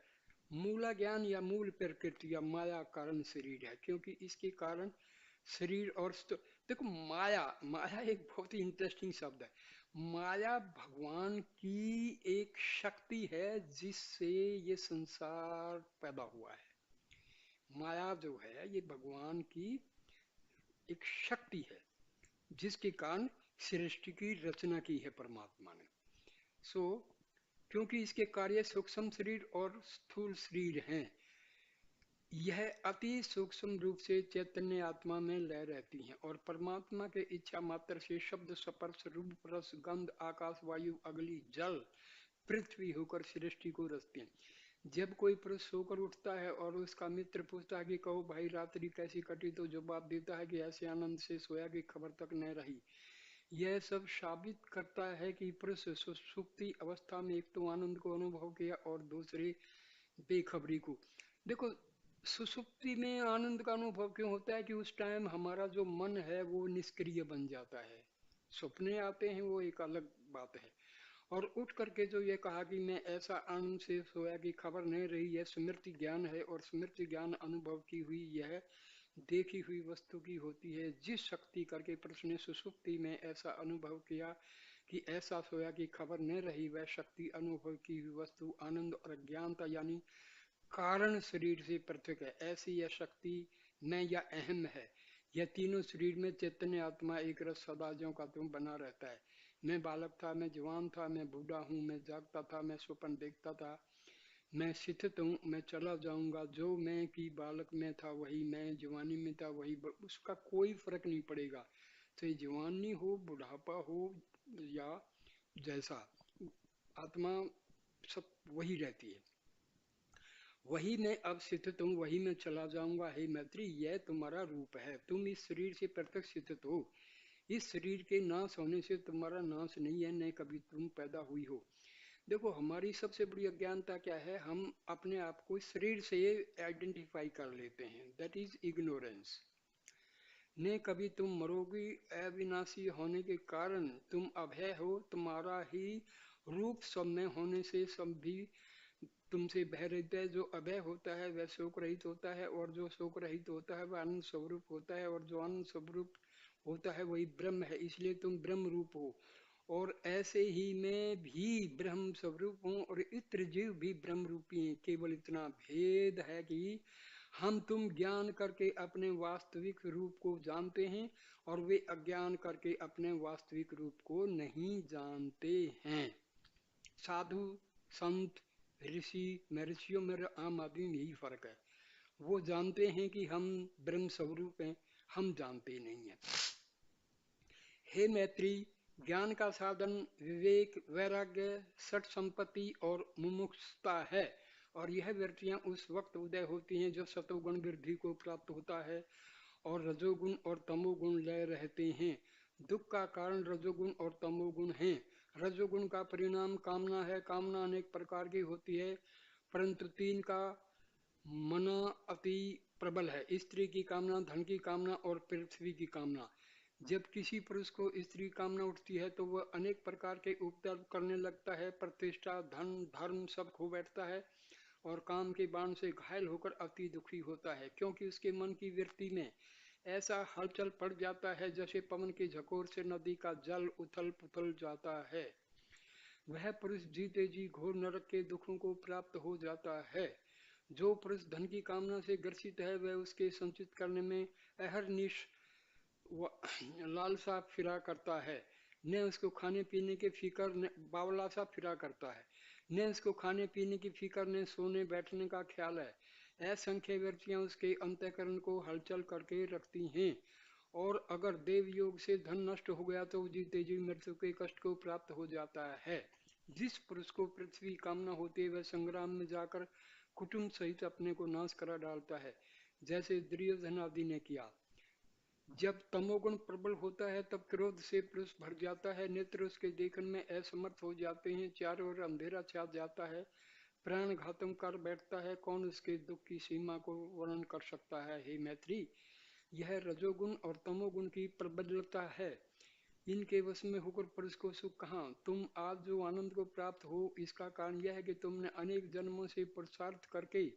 मूला ज्ञान या मूल प्रकृति या माया कारण शरीर है, क्योंकि इसके कारण शरीर और देखो माया, माया एक बहुत ही इंटरेस्टिंग शब्द है। माया भगवान की एक शक्ति है जिससे ये संसार पैदा हुआ है। माया जो है ये भगवान की एक शक्ति है जिसके कारण सृष्टि की रचना की है परमात्मा ने। सो क्योंकि इसके कार्य सूक्ष्म शरीर और स्थूल शरीर हैं, यह अति सूक्ष्म रूप से चैतन्य आत्मा में लय रहती हैं और परमात्मा के इच्छा मात्र से शब्द स्पर्श रूप रस गंध आकाश वायु अग्नि जल पृथ्वी होकर सृष्टि को रचते हैं। जब कोई पुरुष सोकर उठता है और उसका मित्र पूछता है कि कहो भाई रात्रि कैसी कटी, तो जवाब देता है कि ऐसे आनंद से सोया कि खबर तक न रही। यह सब साबित करता है कि पुरुष सुषुप्ति अवस्था में एक तो आनंद को अनुभव किया और दूसरे बेखबरी को। देखो सुषुप्ति में आनंद का अनुभव क्यों होता है कि उस टाइम हमारा जो मन है वो निष्क्रिय बन जाता है। सपने आते हैं वो एक अलग बात है, और उठ करके जो ये कहा कि मैं ऐसा आनंद से सोया कि खबर नहीं रही, यह स्मृति ज्ञान है और स्मृति ज्ञान अनुभव की हुई यह देखी हुई वस्तु की होती है। जिस शक्ति करके पुरुष ने सुषुप्ति में ऐसा अनुभव किया कि ऐसा सोया कि खबर न रही, वह शक्ति अनुभव की हुई वस्तु आनंद और अज्ञानता यानी कारण शरीर से पृथक है। ऐसी यह शक्ति मैं या अहम है। यह तीनों शरीर में चैतन्य आत्मा एक रस सदा ज्यों का त्यों बना रहता है। मैं बालक था, मैं जवान था, मैं बूढ़ा हूँ, मैं जागता था, मैं स्वप्न देखता था, मैं स्थित हूँ, मैं चला जाऊंगा। जो मैं की बालक में था वही मैं, जवानी में था वही, उसका कोई फर्क नहीं पड़ेगा, चाहे जवानी हो, बुढ़ापा हो या जैसा, आत्मा सब वही रहती है। वही मैं अब स्थित हूँ, वही मैं चला जाऊंगा। हे मैत्री, यह तुम्हारा रूप है, तुम इस शरीर से पृथक स्थित हो। इस शरीर के नाश होने से तुम्हारा नाश नहीं है, न कभी तुम पैदा हुई हो। देखो हमारी सबसे बड़ी अज्ञानता क्या है, हम अपने आप को शरीर से आइडेंटिफाई कर लेते हैं, दैट इज इग्नोरेंस। ने कभी तुम मरोगी, अविनाशी होने के कारण तुम अभय हो, तुम्हारा ही रूप सब में होने से सब भी तुमसे भय रहित है। जो अभय होता है वह शोक रहित होता है, और जो शोक रहित होता है वह आनंद स्वरूप होता है, और जो आनंद स्वरूप होता है वही ब्रह्म है। इसलिए तुम ब्रह्म रूप हो, और ऐसे ही मैं भी ब्रह्म स्वरूप हूँ, और इत्र जीव भी ब्रह्म रूपी हैं। केवल इतना भेद है कि हम तुम ज्ञान करके अपने वास्तविक रूप को जानते हैं, और वे अज्ञान करके अपने वास्तविक रूप को नहीं जानते हैं। साधु, संत, ऋषि, महर्षियों में आम आदमी में यही फर्क है। वो जानते हैं कि हम ब्रह्म स्वरूप हैं, हम जानते नहीं हैं। हे मैत्री, ज्ञान का साधन विवेक, वैराग्य, सठ संपत्ति और मुमुक्षुता है, और यह वृत्तियां उस वक्त उदय होती हैं जब सतोगुण वृद्धि को प्राप्त होता है और रजोगुण और तमोगुण लय रहते हैं। दुख का कारण रजोगुण और तमोगुण हैं। रजोगुण का परिणाम कामना है। कामना अनेक प्रकार की होती है, परंतु तीन का मना अति प्रबल है: स्त्री की कामना, धन की कामना और पृथ्वी की कामना। जब किसी पुरुष को स्त्री कामना उठती है तो वह अनेक प्रकार के उपद्रव करने लगता है, प्रतिष्ठा, धन, धर्म सब खो बैठता है, और काम के बाण से घायल होकर अति दुखी होता है, क्योंकि उसके मन की वृत्ति में ऐसा हलचल पड़ जाता है जैसे पवन के झकोर से नदी का जल उथल पुथल जाता है। वह पुरुष जीते जी घोर नरक के दुखों को प्राप्त हो जाता है। जो पुरुष धन की कामना से ग्रसित है वह उसके संचित करने में अहरनिश लालसा फिरा करता है। न उसको खाने पीने के फिकर, न बावला सा फिरा करता है, न उसको खाने पीने की फिकर, न सोने बैठने का ख्याल है। असंख्य वृत्तियां उसके अंतःकरण को हलचल करके रखती हैं, और अगर देव योग से धन नष्ट हो गया तो जीते जी मृत्यु के कष्ट को प्राप्त हो जाता है। जिस पुरुष को पृथ्वी कामना होती है वह संग्राम में जाकर कुटुंब सहित अपने को नाश करा डालता है, जैसे दुर्योधन आदि ने किया। जब तमोगुण प्रबल होता है तब क्रोध से पुरुष भर जाता है, नेत्र उसके देखने में असमर्थ हो जाते हैं, चारों ओर अंधेरा छा जाता है, प्राण घातम कर बैठता है। कौन उसके दुख की सीमा को वर्णन कर सकता है? हे मैत्री, यह रजोगुण और तमोगुण की प्रबलता है। इनके वश में होकर पुरुष को सुख कहाँ? तुम आज जो आनंद को प्राप्त हो, इसका कारण यह है कि तुमने अनेक जन्मों से पुरुषार्थ करके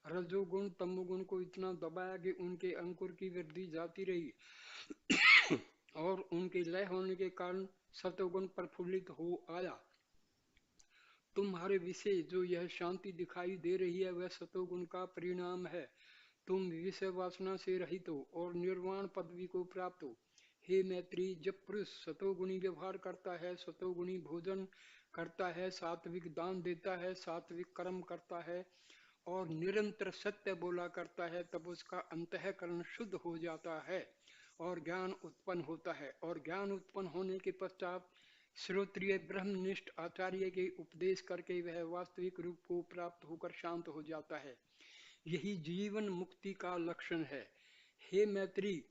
रजोगुण तमोगुण को इतना दबाया कि उनके अंकुर की वृद्धि जाती रही, और उनके लय होने के कारण सतोगुण प्रफुल्लित हो आया। तुम्हारे विषय जो यह शांति दिखाई दे रही है वह सतोगुण का परिणाम है। तुम विषय वासना से रहित हो और निर्वाण पदवी को प्राप्त हो। हे मैत्री, जब पुरुष सतोगुणी व्यवहार करता है, सतोगुणी भोजन करता है, सात्विक दान देता है, सात्विक कर्म करता है और निरंतर सत्य बोला करता है, तब उसका अंतःकरण शुद्ध हो जाता है और ज्ञान उत्पन्न होता है, और ज्ञान उत्पन्न होने के पश्चात श्रोत्रिय ब्रह्मनिष्ठ आचार्य के उपदेश करके वह वास्तविक रूप को प्राप्त होकर शांत हो जाता है। यही जीवन मुक्ति का लक्षण है। हे मैत्री,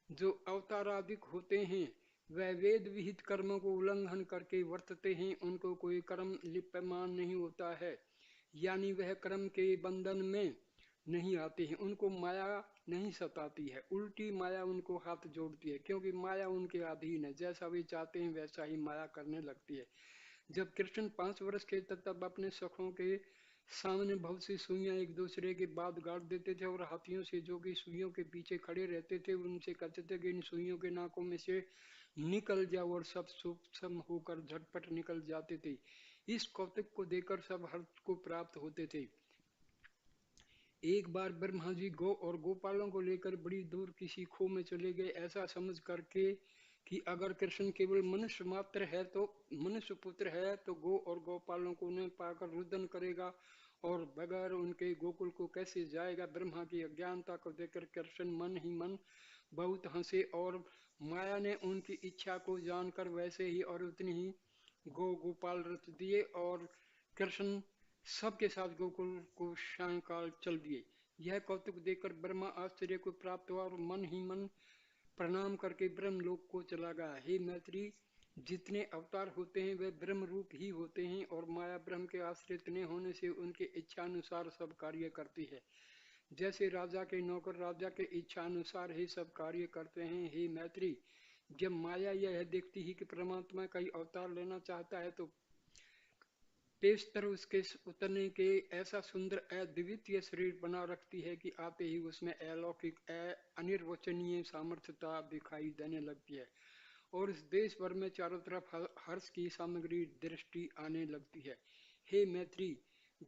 जो अवताराधिक होते हैं वह वेद विहित कर्मों को उल्लंघन करके वर्तते हैं, उनको कोई कर्म लिप्यमान नहीं होता है, यानी वह कर्म के बंधन में नहीं आते हैं, उनको माया नहीं सताती है, उल्टी माया उनको हाथ जोड़ती है, क्योंकि माया उनके अधीन है, जैसा वे चाहते हैं वैसा ही माया करने लगती है। जब कृष्ण 5 वर्ष के थे तब अपने सखों के सामने बहुत सी सुइयां एक दूसरे के बाद गाड़ देते थे, और हाथियों से जो कि सुइयों के पीछे खड़े रहते थे उनसे कहते थे कि इन सुइयों के नाकों में से निकल जाओ, और सब सूक्ष्म होकर झटपट निकल जाते थे। इस कौतुक को देखकर सब हर्ष को प्राप्त होते थे। एक बार ब्रह्मा जी गौ और गोपालों को लेकर बड़ी दूर किसी खो में चले गए, ऐसा समझ करके कि अगर कृष्ण केवल मनुष्य मात्र है तो मनुष्य पुत्र है तो गौ और गोपालों को उन्हें पाकर रुदन करेगा, और बगैर उनके गोकुल को कैसे जाएगा। ब्रह्मा की अज्ञानता को देखकर कृष्ण मन ही मन बहुत हंसे, और माया ने उनकी इच्छा को जानकर वैसे ही और उतनी ही गौ गोपाल रच दिए, और कृष्ण सबके साथ गोकुल को सायंकाल चल दिए। यह कौतुक देखकर ब्रह्मा आश्चर्य को प्राप्त हुआ और मन ही मन प्रणाम करके ब्रह्मलोक को चला गया। हे मैत्री, जितने अवतार होते हैं वे ब्रह्म रूप ही होते हैं, और माया ब्रह्म के आश्रित न होने से उनके इच्छा अनुसार सब कार्य करती है। जैसे राजा के नौकर राजा के इच्छा अनुसार ही सब कार्य करते हैं। हे मैत्री, जब माया यह देखती है कि परमात्मा कई अवतार लेना चाहता है तो पेशतर उसके उतरने के ऐसा सुंदर अद्वितीय शरीर बना रखती है कि आते ही उसमें अलौकिक अनिर्वचनीय सामर्थ्यता दिखाई देने लगती है और इस देश भर में चारों तरफ हर्ष की सामग्री दृष्टि आने लगती है। हे मैत्री,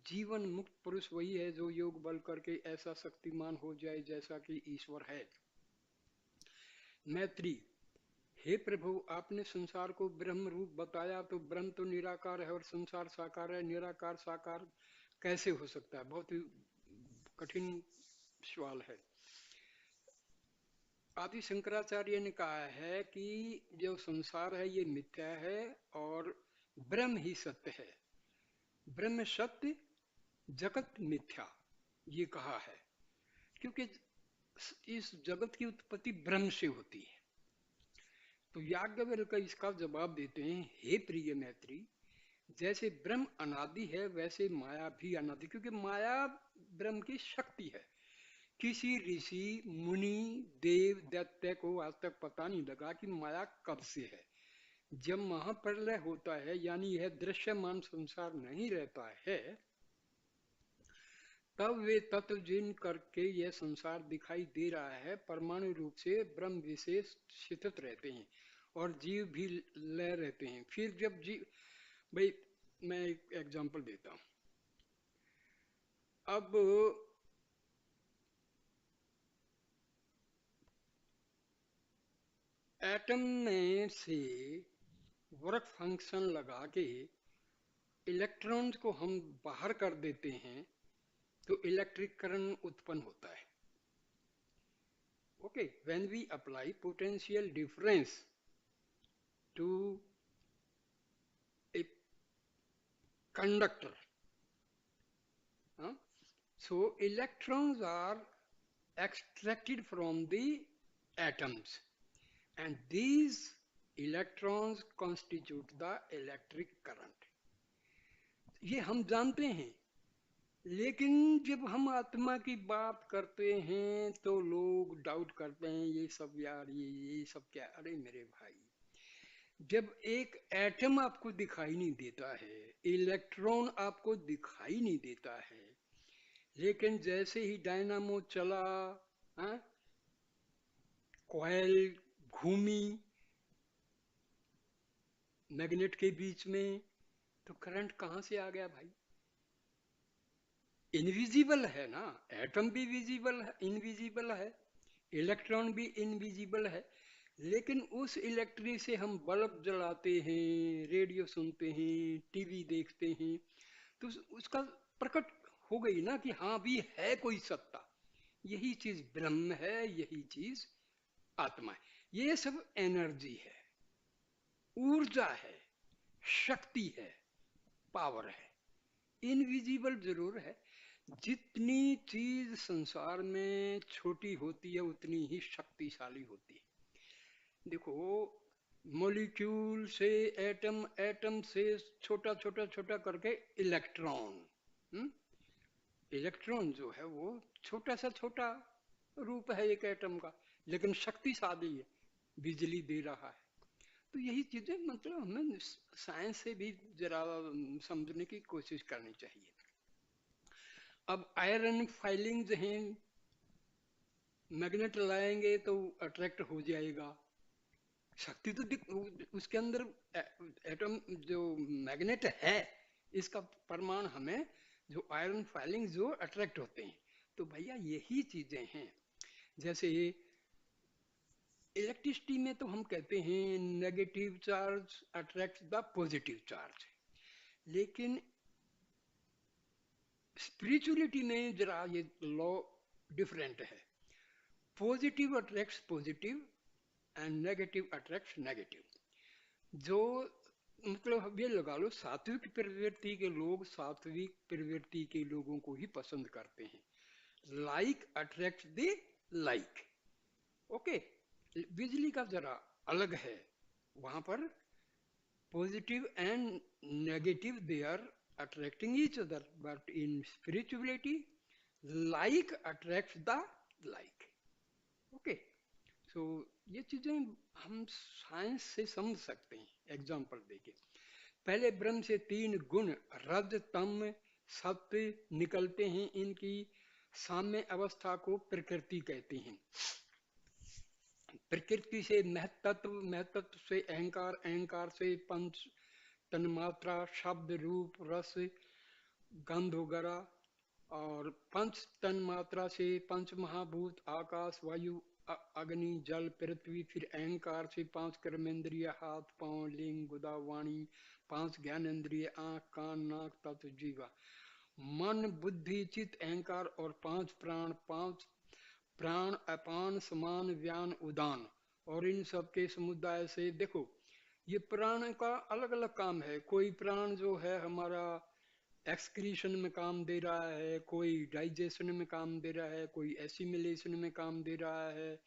जीवन मुक्त पुरुष वही है जो योग बल करके ऐसा शक्तिमान हो जाए जैसा कि ईश्वर है। मैत्री, हे प्रभु, आपने संसार को ब्रह्म रूप बताया, तो ब्रह्म तो निराकार है और संसार साकार है, निराकार साकार कैसे हो सकता है? बहुत ही कठिन सवाल है। आदि शंकराचार्य ने कहा है कि जो संसार है ये मिथ्या है और ब्रह्म ही सत्य है। ब्रह्म सत्य, जगत मिथ्या, ये कहा है, क्योंकि इस जगत की उत्पत्ति ब्रह्म से होती है। तो याज्ञवल्क्य इसका जवाब देते हैं, हे प्रिय मैत्री, जैसे ब्रह्म अनादि है वैसे माया भी अनादि, क्योंकि माया ब्रह्म की शक्ति है। किसी ऋषि मुनि देव दैत्य को आज तक पता नहीं लगा कि माया कब से है। जब महाप्रलय होता है, यानी यह दृश्यमान संसार नहीं रहता है, तब वे तत्व जिन करके यह संसार दिखाई दे रहा है परमाणु रूप से ब्रह्म विशेष स्थित रहते हैं और जीव भी लय रहते हैं। फिर जब जीव, भाई मैं एक एग्जांपल देता हूं। अब एटम में से वर्क फंक्शन लगा के इलेक्ट्रॉन्स को हम बाहर कर देते हैं तो इलेक्ट्रिक करंट उत्पन्न होता है। Okay, when we apply potential difference to a conductor, so electrons are extracted from the atoms and these electrons constitute the electric current. ये हम जानते हैं, लेकिन जब हम आत्मा की बात करते हैं तो लोग डाउट करते हैं, ये सब यार ये सब क्या। अरे मेरे भाई, जब एक एटम आपको दिखाई नहीं देता है, इलेक्ट्रॉन आपको दिखाई नहीं देता है, लेकिन जैसे ही डायनामो चला, कॉइल घूमी मैग्नेट के बीच में, तो करंट कहां से आ गया भाई? इनविजिबल है ना, एटम भी विजिबल है, इनविजिबल है, इलेक्ट्रॉन भी इनविजिबल है, लेकिन उस इलेक्ट्रिक से हम बल्ब जलाते हैं, रेडियो सुनते हैं, टीवी देखते हैं, तो उसका प्रकट हो गई ना कि हाँ भी है कोई सत्ता। यही चीज ब्रह्म है, यही चीज आत्मा है। ये सब एनर्जी है, ऊर्जा है, शक्ति है, पावर है। इनविजिबल जरूर है। जितनी चीज संसार में छोटी होती है उतनी ही शक्तिशाली होती है। देखो, मॉलिक्यूल से एटम, एटम से छोटा छोटा छोटा करके इलेक्ट्रॉन, इलेक्ट्रॉन जो है वो छोटा सा छोटा रूप है एक एटम का, लेकिन शक्तिशाली है, बिजली दे रहा है। तो यही चीजें मतलब हमें साइंस से भी जरा समझने की कोशिश करनी चाहिए। अब आयरन फाइलिंग्स हैं, मैग्नेट लाएंगे तो अट्रैक्ट हो जाएगा, शक्ति तो उसके अंदर एटम जो मैग्नेट है, इसका प्रमाण हमें जो आयरन फाइलिंग जो अट्रैक्ट होते हैं। तो भैया यही चीजें हैं। जैसे इलेक्ट्रिसिटी में तो हम कहते हैं negative charge attract the positive charge, लेकिन स्पिरिचुअलिटी में जरा ये लॉ डिफरेंट है। Positive attracts positive and negative attracts negative. जो मतलब ये लगा लो, सात्विक प्रवृत्ति के लोग सात्विक प्रवृत्ति के लोगों को ही पसंद करते हैं। Like attract the like. Okay, बिजली का जरा अलग है, वहां पर positive and negative they are attracting each other, but in spirituality like attracts the like. Okay, so ये चीजें हम साइंस से समझ सकते हैं एग्जांपल देके। पहले ब्रह्म से 3 गुण रज तम सत्व निकलते हैं। इनकी साम्य अवस्था को प्रकृति कहते हैं। प्रकृति से महतत्व, महतत्व से अहंकार, अहंकार से पंच तन्मात्रा, शब्द रूप रस गंध वगैरह, और पंच तन्मात्रा से पंच महाभूत आकाश वायु अग्नि जल पृथ्वी, फिर अहंकार से 5 कर्मेंद्रिय हाथ पांव लिंग गुदा वाणी, 5 ज्ञानेंद्रिय आंख कान नाक तत्व जीवा, मन बुद्धि चित अहंकार, और 5 प्राण, 5 प्राण अपान समान व्यान उदान। और इन सब के समुदाय से देखो, ये प्राण का अलग अलग काम है। कोई प्राण जो है हमारा एक्सक्रीशन में काम दे रहा है, कोई डाइजेशन में काम दे रहा है, कोई एसिमिलेशन में काम दे रहा है,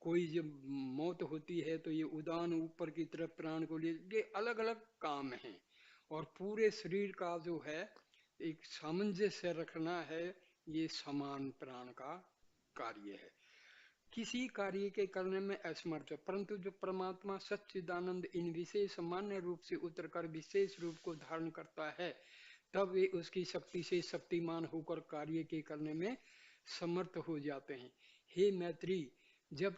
कोई जब मौत होती है तो ये उदान ऊपर की तरफ प्राण को ले, ये अलग अलग काम है। और पूरे शरीर का जो है एक सामंजस्य रखना है, ये समान प्राण का कार्य है। किसी कार्य के करने में असमर्थ है, परंतु जो परमात्मा सच्चिदानंद इन विशेष सामान्य रूप से उतरकर विशेष रूप को धारण करता है, तब वे उसकी शक्ति से शक्तिमान होकर कार्य के करने में समर्थ हो जाते हैं। हे मैत्री, जब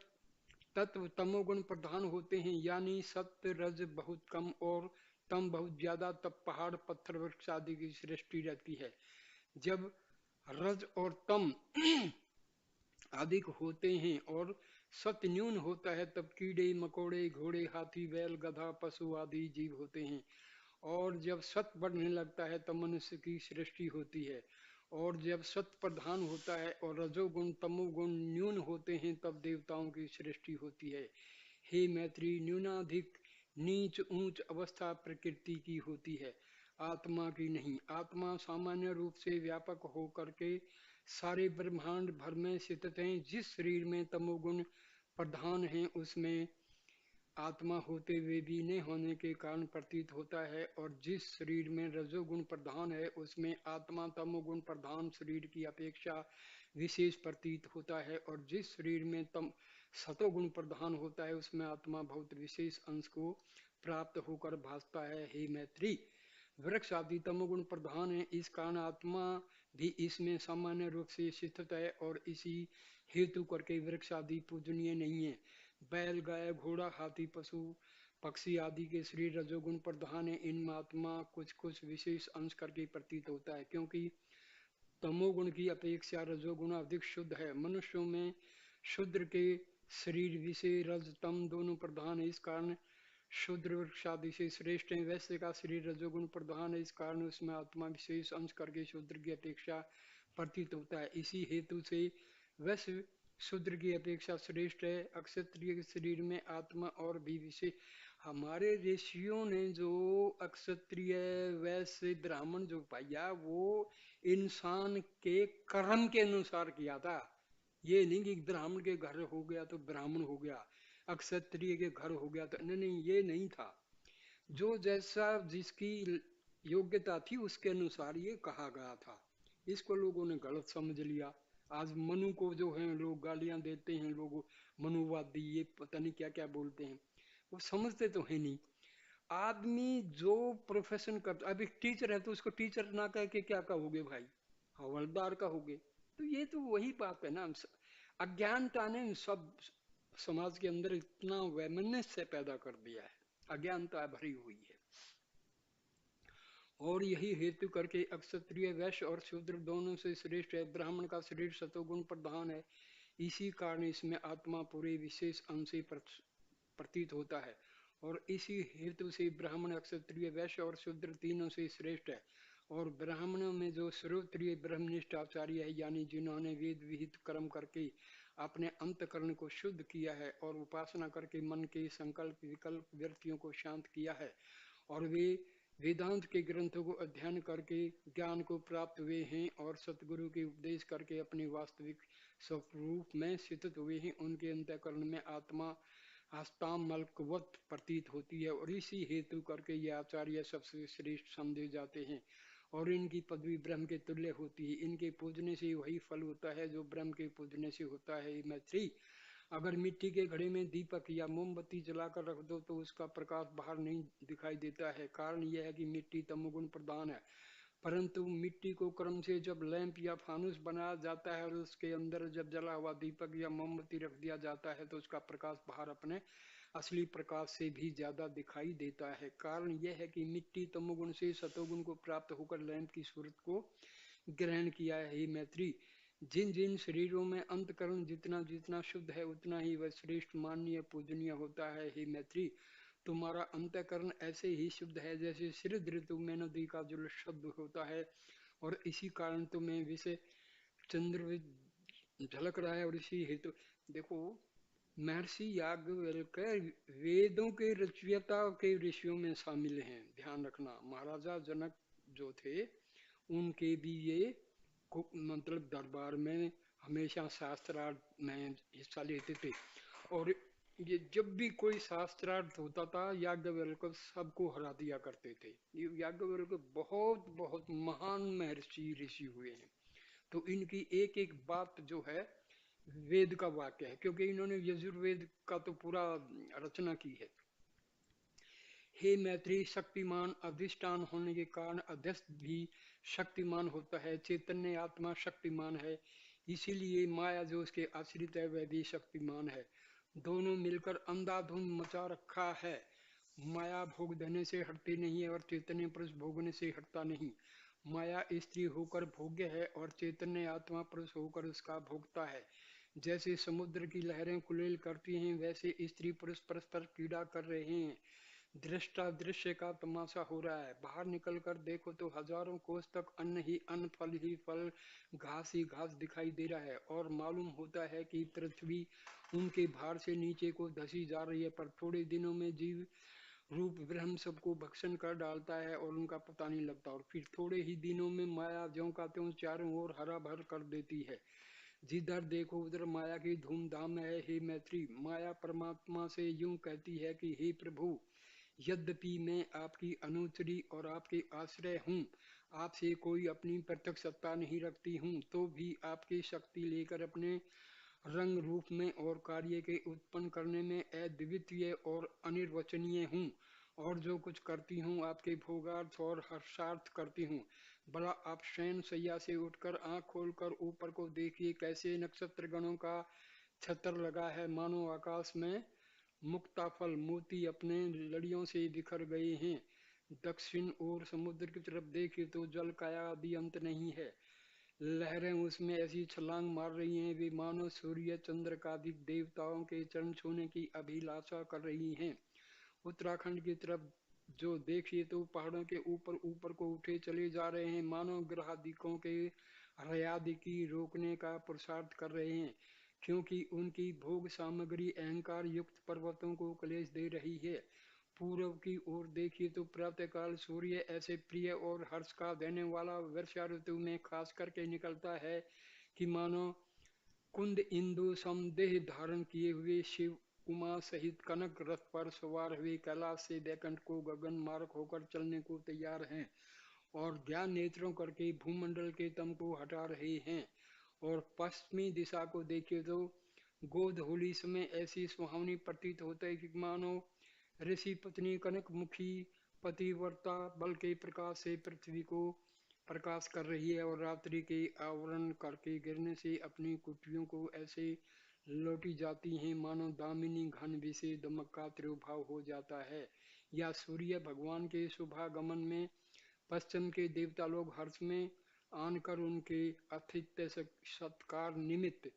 तत्व तमोगुण प्रधान होते हैं, यानी सत्य रज बहुत कम और तम बहुत ज्यादा, तब पहाड़ पत्थर वृक्ष आदि की सृष्टि रहती है। जब रज और तम अधिक होते हैं और सत्य न्यून होता है, तब कीड़े मकोड़े घोड़े हाथी बैल गधा पशु आदि जीव होते हैं। और जब सत्य बढ़ने लगता है तब मनुष्य की सृष्टि होती है। और जब सत्य प्रधान होता है और रजोगुण तमोगुण न्यून होते हैं, तब देवताओं की सृष्टि होती है। हे मैत्री, न्यूनाधिक नीच ऊंच अवस्था प्रकृति की होती है, आत्मा की नहीं। आत्मा सामान्य रूप से व्यापक होकर के सारे ब्रह्मांड भर में स्थित हैं। जिस शरीर में तमोगुण प्रधान है उसमें आत्मा होते हुए भी न होने के कारण प्रतीत होता है, और जिस शरीर में रजोगुण प्रधान है उसमें आत्मा तमोगुण प्रधान शरीर की अपेक्षा विशेष प्रतीत होता है, और जिस शरीर में तम सतोगुण प्रधान होता है उसमें आत्मा बहुत विशेष अंश को प्राप्त होकर भासता है। हे मैत्री, वृक्ष आदि तमोगुण प्रधान है, इस कारण आत्मा भी इसमें सामान्य रूप से स्थित है, और इसी हेतु करके वृक्ष आदि पूजनीय नहीं है। बैल गाय घोड़ा हाथी पशु पक्षी आदि के शरीर रजोगुण प्रधान है, इनमें आत्मा कुछ कुछ विशेष अंश करके प्रतीत होता है, क्योंकि तमोगुण की अपेक्षा रजोगुण अधिक शुद्ध है। मनुष्यों में शूद्र के शरीर विषय रज तम दोनों प्रधान है, इस कारण शूद्र वृक्ष आदि से श्रेष्ठ है। वैश्य का शरीर रजोगुण प्रधान है, इस कारण उसमें आत्मा विशेष अंश करके शूद्र की अपेक्षा प्रतीत होता है। इसी हेतु से वैश्य शूद्र की अपेक्षा श्रेष्ठ है। अक्षत्रिय के शरीर में आत्मा और भी विशेष, हमारे ऋषियों ने जो अक्षत्रिय वैश्य ब्राह्मण जो पाया वो इंसान के कर्म के अनुसार किया था। ये नहीं कि ब्राह्मण के घर हो गया तो ब्राह्मण हो गया, अक्षत्रिय के घर हो गया तो नहीं, नहीं, ये नहीं था। जो जैसा जिसकी योग्यता थी उसके अनुसार ये कहा गया था। इसको लोगों ने गलत समझ लिया। आज मनु को जो है लोग गालियां देते हैं, लोग मनुवादी ये पता नहीं क्या क्या बोलते हैं, वो समझते तो है नहीं। आदमी जो प्रोफेशन करता, अब एक टीचर है तो उसको टीचर ना कह के क्या कहोगे भाई, हवलदार कहोगे। तो ये तो वही बात है ना, अज्ञानता ने सब समाज के अंदर इतना वैमनस्य पैदा कर दिया है, अज्ञानता भरी हुई है। और यही हेतु करके अक्षत्रिय वैश्य और शूद्र दोनों से श्रेष्ठ है। ब्राह्मण का शरीर सतोगुण प्रधान है, इसी कारण इसमें आत्मा पूरे विशेष अंश से प्रतीत होता है, और इसी हेतु से ब्राह्मण अक्षत्रिय वैश्य और शूद्र तीनों से श्रेष्ठ है। और ब्राह्मणों में जो श्रोत्रिय ब्रह्मनिष्ठ आचार्य है, यानी जिन्होंने वेद विहित कर्म करके अपने अंतकरण को शुद्ध किया है और उपासना करके मन के संकल्प विकल्प वृत्तियों को शांत किया है, और वे वेदांत के ग्रंथों को अध्ययन करके ज्ञान को प्राप्त हुए हैं और सतगुरु के उपदेश करके अपने वास्तविक स्वरूप में स्थित हुए हैं, उनके अंतःकरण में आत्मा हस्तामलकवत प्रतीत होती है, और इसी हेतु करके ये आचार्य सबसे श्रेष्ठ समझे जाते हैं, और इनकी पदवी ब्रह्म के तुल्य होती है। इनके पूजने से वही फल होता है जो ब्रह्म के पूजने से होता है। मैत्री, अगर मिट्टी के घड़े में दीपक या मोमबत्ती जलाकर रख दो तो उसका प्रकाश बाहर नहीं दिखाई देता है। कारण यह है कि मिट्टी तमोगुण प्रधान है। परंतु मिट्टी को क्रम से जब लैंप या फानुस बनाया जाता है और उसके अंदर जब जला हुआ दीपक या मोमबत्ती रख दिया जाता है तो उसका प्रकाश बाहर अपने असली प्रकाश से भी ज्यादा दिखाई देता है। कारण यह है कि मिट्टी तमोगुण से सतोगुण को प्राप्त होकर लैंप की सूरत को ग्रहण किया है। हे मैत्री, जिन जिन शरीरों में अंतकरण जितना जितना शुद्ध है उतना ही वह श्रेष्ठ माननीय पूजनीय होता है। हे मैत्री, तुम्हारा अंतकरण ऐसे ही शुद्ध है जैसे शरद ऋतु में नदी का जल शुद्ध होता है, और इसी कारण तुम्हें विषय चंद्र झलक रहा है। और इसी हेतु देखो, महर्षि याज्ञवल्क्य वेदों के रचयिता के ऋषियों में शामिल हैं। ध्यान रखना, महाराजा जनक जो थे उनके भी ये मतलब दरबार में हमेशा शास्त्रार्थ में हिस्सा लेते थे। और ये जब भी कोई शास्त्रार्थ होता था याज्ञवल्क्य सबको हरा दिया करते थे। ये याज्ञवल्क्य बहुत बहुत महान महर्षि ऋषि हुए हैं। तो इनकी एक एक बात जो है वेद का वाक्य है, क्योंकि इन्होंने यजुर्वेद का तो पूरा रचना की है। हे मैत्री, शक्तिमान अधिष्ठान होने के कारण अध्यस्त भी शक्तिमान होता है। चैतन्य आत्मा शक्तिमान है, इसीलिए माया जो उसके आश्रित है वह भी शक्तिमान है। दोनों मिलकर अंधाधुंध मचा रखा है। माया भोग देने से हटती नहीं है और चैतन्य पुरुष भोगने से हटता नहीं। माया स्त्री होकर भोग्य है और चैतन्य आत्मा पुरुष होकर उसका भोगता है। जैसे समुद्र की लहरें कुलेल करती हैं वैसे स्त्री पुरुष परस्पर पीड़ा कर रहे हैं। दृष्टा दृश्य का तमाशा हो रहा है। बाहर निकल कर देखो तो हजारों कोस तक अन्न ही अन्न, फल ही फल, घास ही घास दिखाई दे रहा है, और मालूम होता है कि पृथ्वी उनके भार से नीचे को धसी जा रही है। पर थोड़े दिनों में जीव रूप ब्रह्म सबको भक्षण कर डालता है और उनका पता नहीं लगता, और फिर थोड़े ही दिनों में माया ज्यों का त्यों चारों ओर हरा भर कर देती है। जिधर देखो उधर माया की धूमधाम है। हे मैत्री, माया परमात्मा से यूं कहती है कि हे प्रभु, यद्यपि मैं आपकी अनुचरी और आपके आश्रय हूँ, आपसे कोई अपनी प्रत्यक्ष सत्ता नहीं रखती हूँ, तो भी आपकी शक्ति लेकर अपने रंग रूप में और कार्य के उत्पन्न करने में अद्वितीय और अनिर्वचनीय हूँ। और जो कुछ करती हूँ आपके भोगार्थ और हर्षार्थ करती हूँ। भला आप शयन सैया से उठकर आंख खोलकर ऊपर को देखिए, कैसे नक्षत्र गणों का छत्र लगा है, मानो आकाश में मुक्ताफल मोती अपने लड़ियों से बिखर गए हैं। दक्षिण ओर समुद्र की तरफ देखिए तो जल का आदि अंत नहीं है। लहरें उसमें ऐसी छलांग मार रही हैं वे मानो सूर्य चंद्र का अधिक देवताओं के चरण छूने की अभिलाषा कर रही हैं। उत्तराखंड की तरफ जो देखिए तो पहाड़ों के ऊपर ऊपर को उठे चले जा रहे हैं, मानो ग्रहादिकों के हृदय की रोकने का पुरुषार्थ कर रहे हैं, क्योंकि उनकी भोग सामग्री अहंकार युक्त पर्वतों को क्लेश दे रही है। पूर्व की ओर देखिए तो प्रातःकाल सूर्य ऐसे प्रिय और हर्ष का देने वाला वर्षा ऋतु में खास करके निकलता है कि मानो कुंद इंदु समदेह धारण किए हुए शिव उमा सहित कनक रथ पर सवार हुए कैलाश से बैकुंठ को गगन मार्ग होकर चलने को तैयार हैं, और ज्ञान नेत्रों करके भूमंडल के तम को हटा रहे हैं। और पश्चिमी दिशा को देखिए तो गोद होली समय ऐसी सुहावनी प्रतीत होता है कि मानो ऋषि पत्नी कनक मुखी पतिव्रता बल के प्रकाश से पृथ्वी को प्रकाश कर रही है, और रात्रि के आवरण करके गिरने से अपनी कुटियों को ऐसे लौटी जाती हैं मानो दामिनी घन विषय दमक का तिरुभाव हो जाता है। या सूर्य भगवान के शुभागमन में पश्चिम के देवता लोग हर्ष में आनकर उनके आतिथ्य सत्कार निमित्त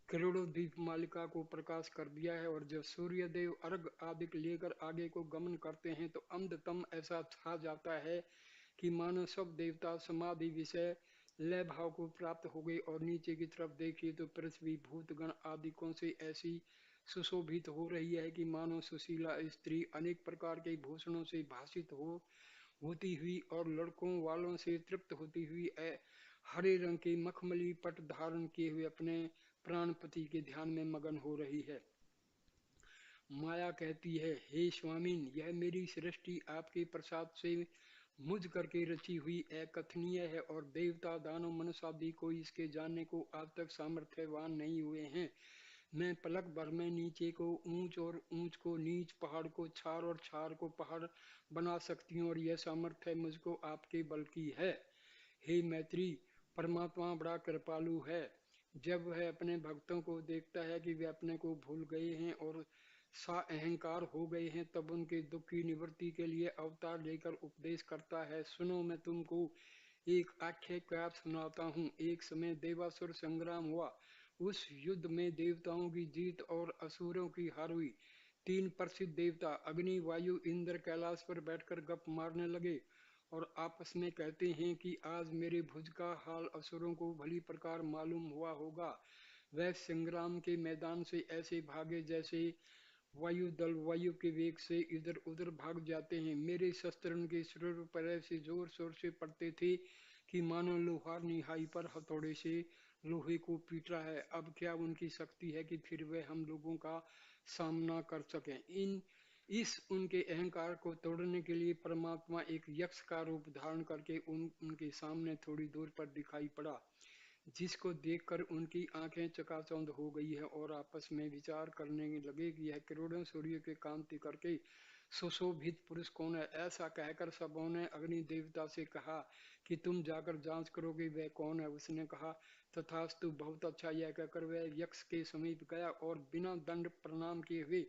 करोड़ों दीप मालिका को प्रकाश कर दिया है। और जब सूर्य देव अर्घ आदि लेकर आगे को गमन करते हैं तो अमृतम ऐसा छा जाता है कि मानो सब देवता समाधि विषय लय भाव को प्राप्त हो गए। और नीचे की तरफ देखिए तो पृथ्वी भूतगण आदिकों से ऐसी सुशोभित हो रही है कि मानो सुशीला स्त्री अनेक प्रकार के भूषणों से भाषित होती हुई और लड़कों वालों से तृप्त होती हुई हरे रंग के मखमली पट धारण किए हुए अपने प्राणपति के ध्यान में मगन हो रही है। माया कहती है, हे स्वामीन, यह मेरी सृष्टि आपके प्रसाद से मुझ करके रची हुई अकथनीय है, और देवता दानव मनुष्य आदि कोई इसके जानने को आज तक सामर्थ्यवान नहीं हुए हैं। मैं पलक भर में नीचे को ऊंच और ऊंच को नीच, पहाड़ को छार और छार को पहाड़ बना सकती हूँ, और यह सामर्थ्य मुझको आपके बल की है। हे मैत्री, परमात्मा बड़ा कृपालु है। जब वह अपने भक्तों को देखता है कि वे अपने को भूल गए हैं और सा अहंकार हो गए हैं, तब उनके दुख की निवृत्ति के लिए अवतार लेकर उपदेश करता है। सुनो, मैं तुमको एक आख्यान सुनाता हूँ। एक समय देवासुर संग्राम हुआ। उस युद्ध में देवताओं की जीत और असुरों की हार हुई। तीन प्रसिद्ध देवता अग्नि, वायु, इंद्र कैलाश पर बैठकर गप मारने लगे और आपस में कहते हैं कि आज मेरे भुज का हाल असुरों को भली प्रकार मालूम हुआ होगा। वह संग्राम के मैदान से ऐसे भागे जैसे वायु दल वायु के वेग से इधर उधर भाग जाते हैं। मेरे शस्त्र उनके शरीर पर ऐसे जोर शोर से पड़ते थे कि मानो लोहार निहाई पर हथौड़े से लोहे को पीट रहा है। अब क्या उनकी शक्ति है कि फिर वे हम लोगों का सामना कर सकें। इस उनके अहंकार को तोड़ने के लिए परमात्मा एक यक्ष का रूप धारण करके उनके सामने थोड़ी दूर पर दिखाई पड़ा, जिसको देखकर उनकी आंखें चकाचौंध हो गई है और आपस में विचार करने लगे कि यह करोड़ों सूर्य के कांति करके सुशोभित पुरुष कौन है। ऐसा कहकर सबों ने अग्नि देवता से कहा कि तुम जाकर जांच करो कि वह कौन है। उसने कहा, तथास्तु, बहुत अच्छा। यह कहकर वह यक्ष के समीप गया और बिना दंड प्रणाम किए हुए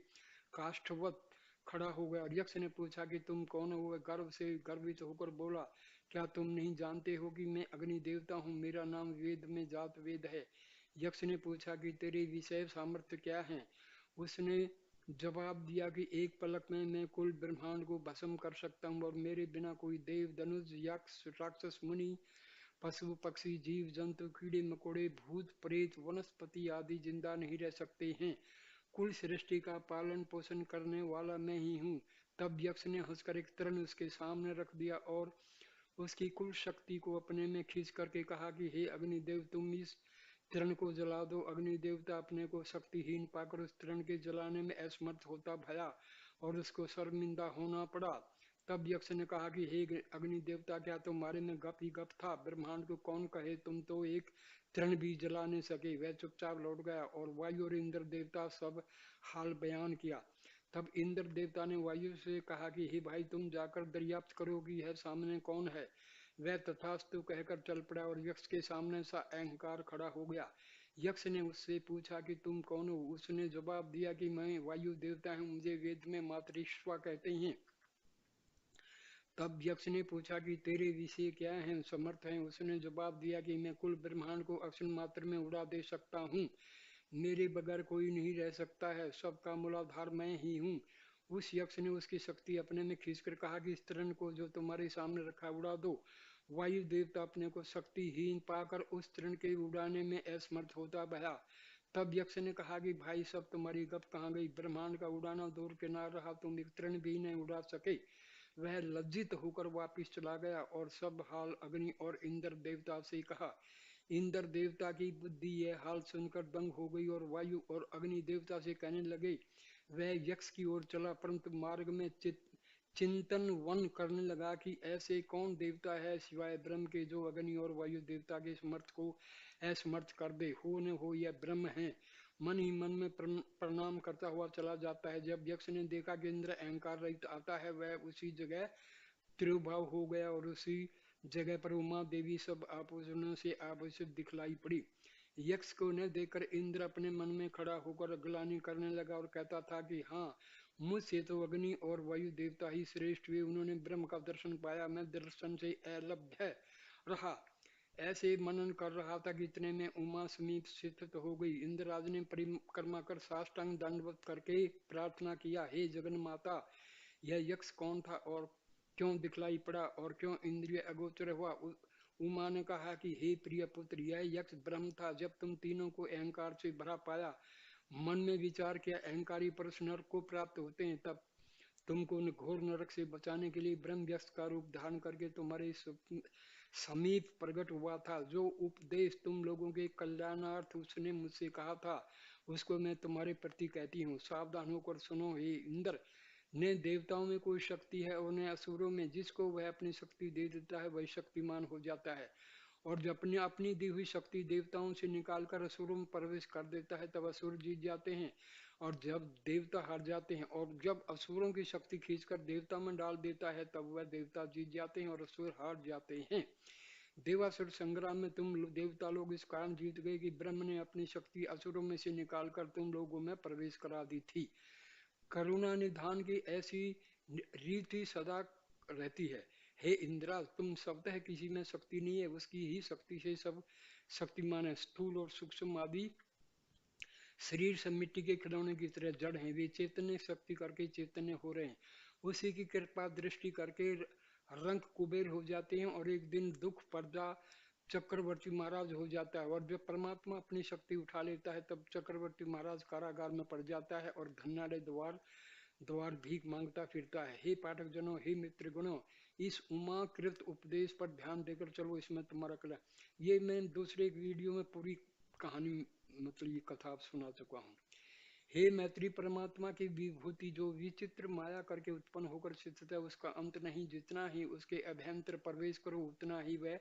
काष्ठवत खड़ा हो गया। और यक्ष ने पूछा कि तुम कौन हो। वह गर्व से गर्वित होकर बोला, क्या तुम नहीं जानते हो कि मैं अग्नि देवता हूँ। मेरा नाम वेद में जात वेद है। यक्ष ने पूछा कि तेरे विषय सामर्थ्य क्या है। उसने जवाब दिया कि एक पलक में मैं कुल ब्रह्मांड को भस्म कर सकता हूँ और मेरे बिना कोई देव, धनुष, यक्ष, राक्षस, मुनि, पशु, पक्षी, जीव जंतु, कीड़े मकोड़े, भूत प्रेत, वनस्पति आदि जिंदा नहीं रह सकते हैं। कुल सृष्टि का पालन पोषण करने वाला मैं ही हूँ। तब यक्ष ने हंसकर एक तृण उसके सामने रख दिया और उसकी कुल शक्ति को अपने में खींच करके कहा कि हे अग्निदेव, तुम इस तृण को जला दो। अग्नि देवता अपने को शक्तिहीन पाकर उस तृण के जलाने में असमर्थ होता भया और उसको शर्मिंदा होना पड़ा। तब यक्ष ने कहा कि हे अग्नि देवता, क्या तुम्हारे में गप ही गप था। ब्रह्मांड को कौन कहे, तुम तो एक तृण भी जला नहीं सके। वह चुपचाप लौट गया और वायु और इंद्र देवता सब हाल बयान किया। तब इंद्र देवता ने वायु से कहा कि हे भाई, तुम जाकर दरियाप्त करो कि यह सामने कौन है। वह तथास्तु कहकर चल पड़ा और यक्ष के सामने सा अहंकार खड़ा हो गया। यक्ष ने उससे पूछा कि तुम कौन हो। उसने जवाब दिया कि मैं वायु देवता हूँ, मुझे वेद में मातृश्वा कहते हैं। तब यक्ष ने पूछा कि तेरे विषय क्या हैं, समर्थ हैं। उसने जवाब दिया कि मैं कुल ब्रह्मांड को अक्षण मात्र में उड़ा दे सकता हूँ। मेरे बगैर कोई नहीं रह सकता है। सबका मूलाधार मैं ही हूँ। उस यक्ष ने उसकी शक्ति अपने में खींचकर कहा कि इस तृण को जो तुम्हारे सामने रखा उड़ा दो। वायु देवता अपने को शक्तिहीन पाकर उस तृण के उड़ाने में असमर्थ होता बया। तब यक्ष ने कहा कि भाई, सब तुम्हारी गप कहाँ गई। ब्रह्मांड का उड़ाना दूर के ना रहा, तुम एक तृण भी नहीं उड़ा सके। वह लज्जित होकर वापिस चला गया और सब हाल अग्नि और इंद्र देवता से कहा। इंद्र देवता की बुद्धि यह हाल सुनकर दंग हो गई और वायु और अग्नि देवता से कहने लगे। वह यक्ष की ओर चला, परंतु मार्ग में चिंतन वन करने लगा कि ऐसे कौन देवता है सिवाय ब्रह्म के जो अग्नि और वायु देवता के समर्थ को असमर्थ कर दे। हो न हो यह ब्रह्म है। मन ही मन में प्रणाम करता हुआ चला जाता है। जब यक्ष ने देखा कि इंद्र अहंकार रहित आता है, वह उसी जगह तिरुभाव हो गया और उसी जगह पर उमा देवी सब आभूषणों से आभूषित दिखलाई पड़ी। यक्ष को न देखकर इंद्र अपने मन में खड़ा होकर ग्लानि करने लगा और कहता था कि हाँ, मुझसे तो अग्नि और वायु देवता ही श्रेष्ठ हुए। उन्होंने ब्रह्म का दर्शन पाया, मैं दर्शन से अलभ्य रहा। ऐसे मनन कर रहा था कि इतने में उमा समीप स्थित हो गई। इंद्रराज ने परिक्रमा कर साष्टांग दंडवत करके प्रार्थना किया, हे जगन माता, यह यक्ष कौन था और क्यों दिखलाई पड़ा और क्यों इंद्रिय अगोचर हुआ। उमा ने कहा कि हे प्रिय पुत्र, यह यक्ष ब्रह्म था। जब तुम तीनों को अहंकार से भरा पाया, मन में विचार किया अहंकारी पुरुष नरक को प्राप्त होते हैं, तब तुमको घोर नरक से बचाने के लिए ब्रह्म व्यक्त का रूप धारण करके तुम्हारे समीप प्रकट हुआ था। जो उपदेश तुम लोगों के कल्याणार्थ उसने मुझसे कहा था, उसको मैं तुम्हारे प्रति कहती हूँ। सावधान होकर सुनो। हे इंद्र, ने देवताओं में कोई शक्ति है और न असुरों में। जिसको वह अपनी शक्ति दे देता है वही शक्तिमान हो जाता है और जब अपनी अपनी दी हुई शक्ति देवताओं से निकालकर असुरों में प्रवेश कर देता है तब असुर जीत जाते हैं। और जब देवता हार जाते हैं और जब असुरों की शक्ति खींचकर देवता में डाल देता है तब वह देवता जीत जाते हैं और असुर हार जाते हैं। देवासुर संग्राम में तुम देवता लोग इस कारण जीत गए कि ब्रह्म ने अपनी शक्ति असुरों में से निकालकर तुम लोगों में प्रवेश करा दी थी। करुणा निधान की ऐसी रीति सदा रहती है। हे इंद्रा, तुम स्वतः किसी में शक्ति नहीं है, उसकी ही शक्ति से सब शक्तिमान है। स्थूल और सूक्ष्म आदि शरीर सब मिट्टी के खिलौने की तरह जड़ हैं, वे चैतन्य शक्ति करके चैतन्य हो रहे हैं। उसी की कृपा दृष्टि करके रंग कुबेर हो जाते हैं और एक दिन दुख पर्दा चक्रवर्ती महाराज हो जाता है। और जब परमात्मा अपनी शक्ति उठा लेता है तब चक्रवर्ती महाराज कारागार में पड़ जाता है और धन्नारे द्वार द्वार भीख मांगता फिरता है। हे पाठक जनों, हे मित्र गणों, इस उमाकृत उपदेश पर ध्यान देकर चलो, इसमें तुम्हारा कला। ये मैं दूसरे एक वीडियो में पूरी कहानी मतलब ये कथा सुना चुका हूँ। हे मैत्री, परमात्मा की विभूति जो विचित्र माया करके उत्पन्न होकर स्थित है उसका अंत नहीं। जितना ही उसके अभ्यंतर प्रवेश करो उतना ही वह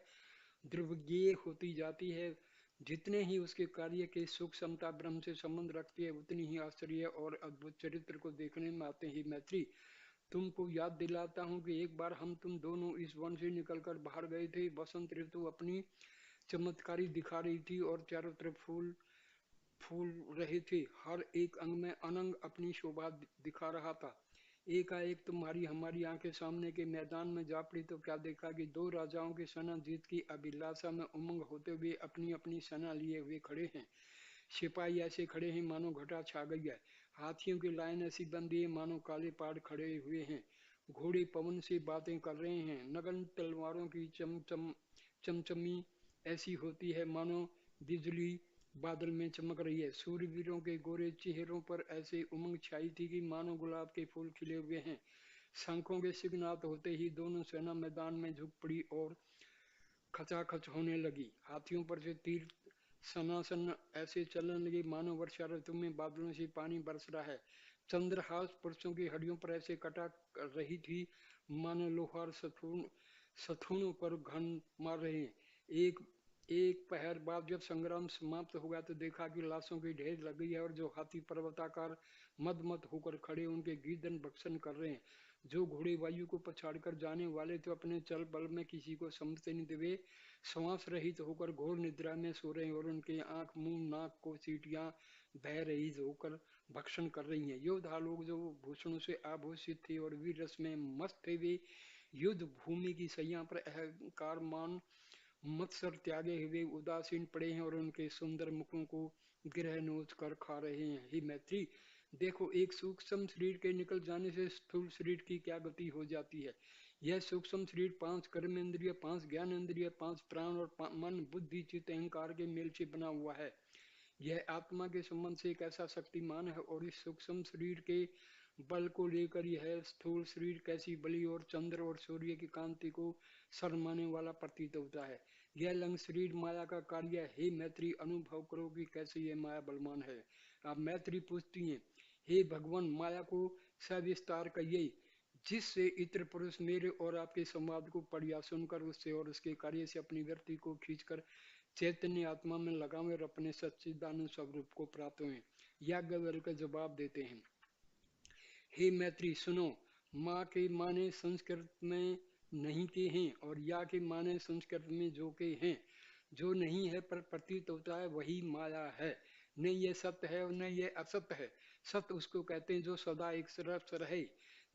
द्रव्येय होती जाती है। जितने ही उसके कार्य के सूक्ष्मता ब्रह्म से संबंध रखती है उतनी ही आश्चर्य और अद्भुत चरित्र को देखने में आते हैं। मैत्री, तुमको याद दिलाता हूँ कि एक बार हम तुम दोनों इस वन से निकलकर बाहर गए थे। बसंत ऋतु अपनी चमत्कारी दिखा रही थी और चारों तरफ फूल फूल रहे थे। हर एक अंग में अनंग अपनी शोभा दिखा रहा था। एकाएक तुम्हारी हमारी आंखें सामने के मैदान में जा पड़ी तो क्या देखा कि दो राजाओं की सेना जीत की अभिलाषा में उमंग होते हुए अपनी अपनी सेना लिए हुए खड़े हैं। सिपाही ऐसे खड़े हैं मानो घटा छा गई है। हाथियों की लाइन ऐसी बंदी है मानो काले पहाड़ खड़े हुए हैं। घोड़े पवन से बातें कर रहे हैं। नगन तलवारों की चमचमी ऐसी होती है मानो बिजली बादल में चमक रही है। सूरवीरों के गोरे चेहरों पर ऐसे उमंग छाई थी कि मानो गुलाब के फूल खिले हुए हैं। शंखों के सिग्नात होते ही दोनों सेना मैदान में झुक पड़ी और खचाखच होने लगी। हाथियों पर से तीर सनासन ऐसे चलने लगे मानो वर्षा ऋतु में बादलों से पानी बरस रहा है। चंद्रहास पुरुषों की हड्डियों पर ऐसे कटा रही थी मानो लोहार सथुनों पर घन मार रहे हैं। एक एक पहर बाद जब संग्राम समाप्त हो गया तो देखा कि लाशों की ढेर लग गई है और जो हाथी पर्वताकार मद मद होकर खड़े उनके गीदन भक्षण कर रहे हैं। जो घोड़े वायु को पछाड़कर जाने वाले थे अपने चल बल में किसी को समझते नहीं थे, श्वास रहित होकर घोर निद्रा में सो रहे हैं और उनके आंख मुंह नाक को चींटियां बह रही होकर भक्षण कर रही हैं। योद्धा लोग जो भूषणों से आभूषित थे और वीर रस में मस्त थे वे युद्ध भूमि की सैया पर अहंकार मान मत्सर त्यागे हुए उदासीन पड़े हैं और उनके सुंदर मुखों को गिरह नोच कर खा रहे हैं। हे मैत्री, देखो, एक सूक्ष्म शरीर के निकल जाने से स्थूल शरीर की क्या गति हो जाती है। यह सूक्ष्म शरीर 5 कर्म इंद्रिय, 5 ज्ञान इंद्रिय, 5 प्राण और मन बुद्धि चित्त अहंकार के मेल से बना हुआ है। यह आत्मा के संबंध से एक ऐसा शक्तिमान है और इस सूक्ष्म शरीर के बल को लेकर यह स्थूल शरीर कैसी बलि और चंद्र और सूर्य की कांति को शर्माने वाला प्रतीत होता है। यह लंग शरीर माया का कार्य है। हे मैत्री, अनुभव करो कि कैसे यह माया बलवान है। आप मैत्री पूछती हैं, हे भगवान, माया को सविस्तार कहिए जिससे इतर पुरुष मेरे और आपके संवाद को पढ़ या सुनकर उससे और उसके कार्य से अपनी व्यक्ति को खींचकर चैतन्य आत्मा में लगावे और अपने सच्चिदानंद स्वरूप को प्राप्त हुए। याज्ञवल्क्य का जवाब देते हैं, हे मैत्री सुनो, माँ के माने संस्कृत में नहीं के हैं और या के माने संस्कृत में जो के हैं। जो नहीं है पर प्रतीत होता है वही माया है। न ये सत्य है और न ये असत्य है। सत्य उसको कहते हैं जो सदा एक तरफ रहे,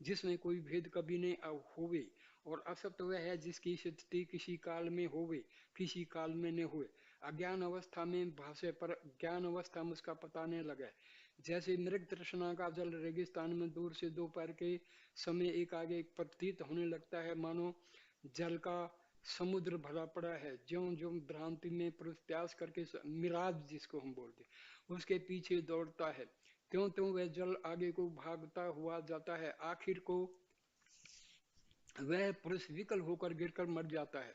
जिसमें कोई भेद कभी नहीं होवे। और असत्य वह है जिसकी स्थिति किसी काल में होवे, किसी काल में न हुए। अज्ञान अवस्था में भाषे पर ज्ञान अवस्था में उसका पता नहीं लगे। जैसे मृग तृष्णा का जल रेगिस्तान में दूर से दोपहर के समय एक आगे प्रतीत होने लगता है मानो जल का समुद्र भरा पड़ा है। ज्यों ज्यों भ्रांति में पुरुष प्यास करके मिराज जिसको हम बोलते उसके पीछे दौड़ता है, त्यों त्यों वह जल आगे को भागता हुआ जाता है। आखिर को वह पुरुष विकल होकर गिरकर मर जाता है।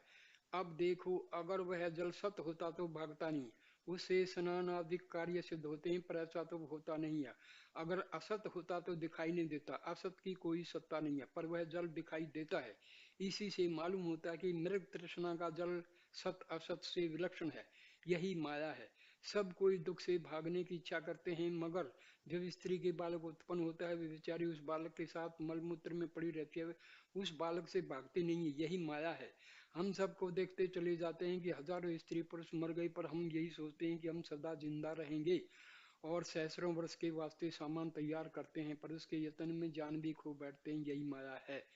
अब देखो, अगर वह जल सत्य होता तो भागता नहीं, उससे स्नान आदि कार्य सिद्ध होते हैं, पर ऐसा तो होता नहीं है। अगर असत होता तो दिखाई नहीं देता। असत की कोई सत्ता नहीं है पर वह जल दिखाई देता है। इसी से मालूम होता है कि मृग तृष्णा का जल सत असत से विलक्षण है। यही माया है। सब कोई दुख से भागने की इच्छा करते हैं, मगर जब स्त्री के बालक उत्पन्न होता है वे बेचारी उस बालक के साथ मलमूत्र में पड़ी रहती है, उस बालक से भागती नहीं है। यही माया है। हम सबको देखते चले जाते हैं कि हजारों स्त्री पुरुष मर गए, पर हम यही सोचते हैं कि हम सदा जिंदा रहेंगे और सहस्रों वर्ष के वास्ते सामान तैयार करते हैं, पर उसके यत्न में जान भी खो बैठते हैं। यही माया है।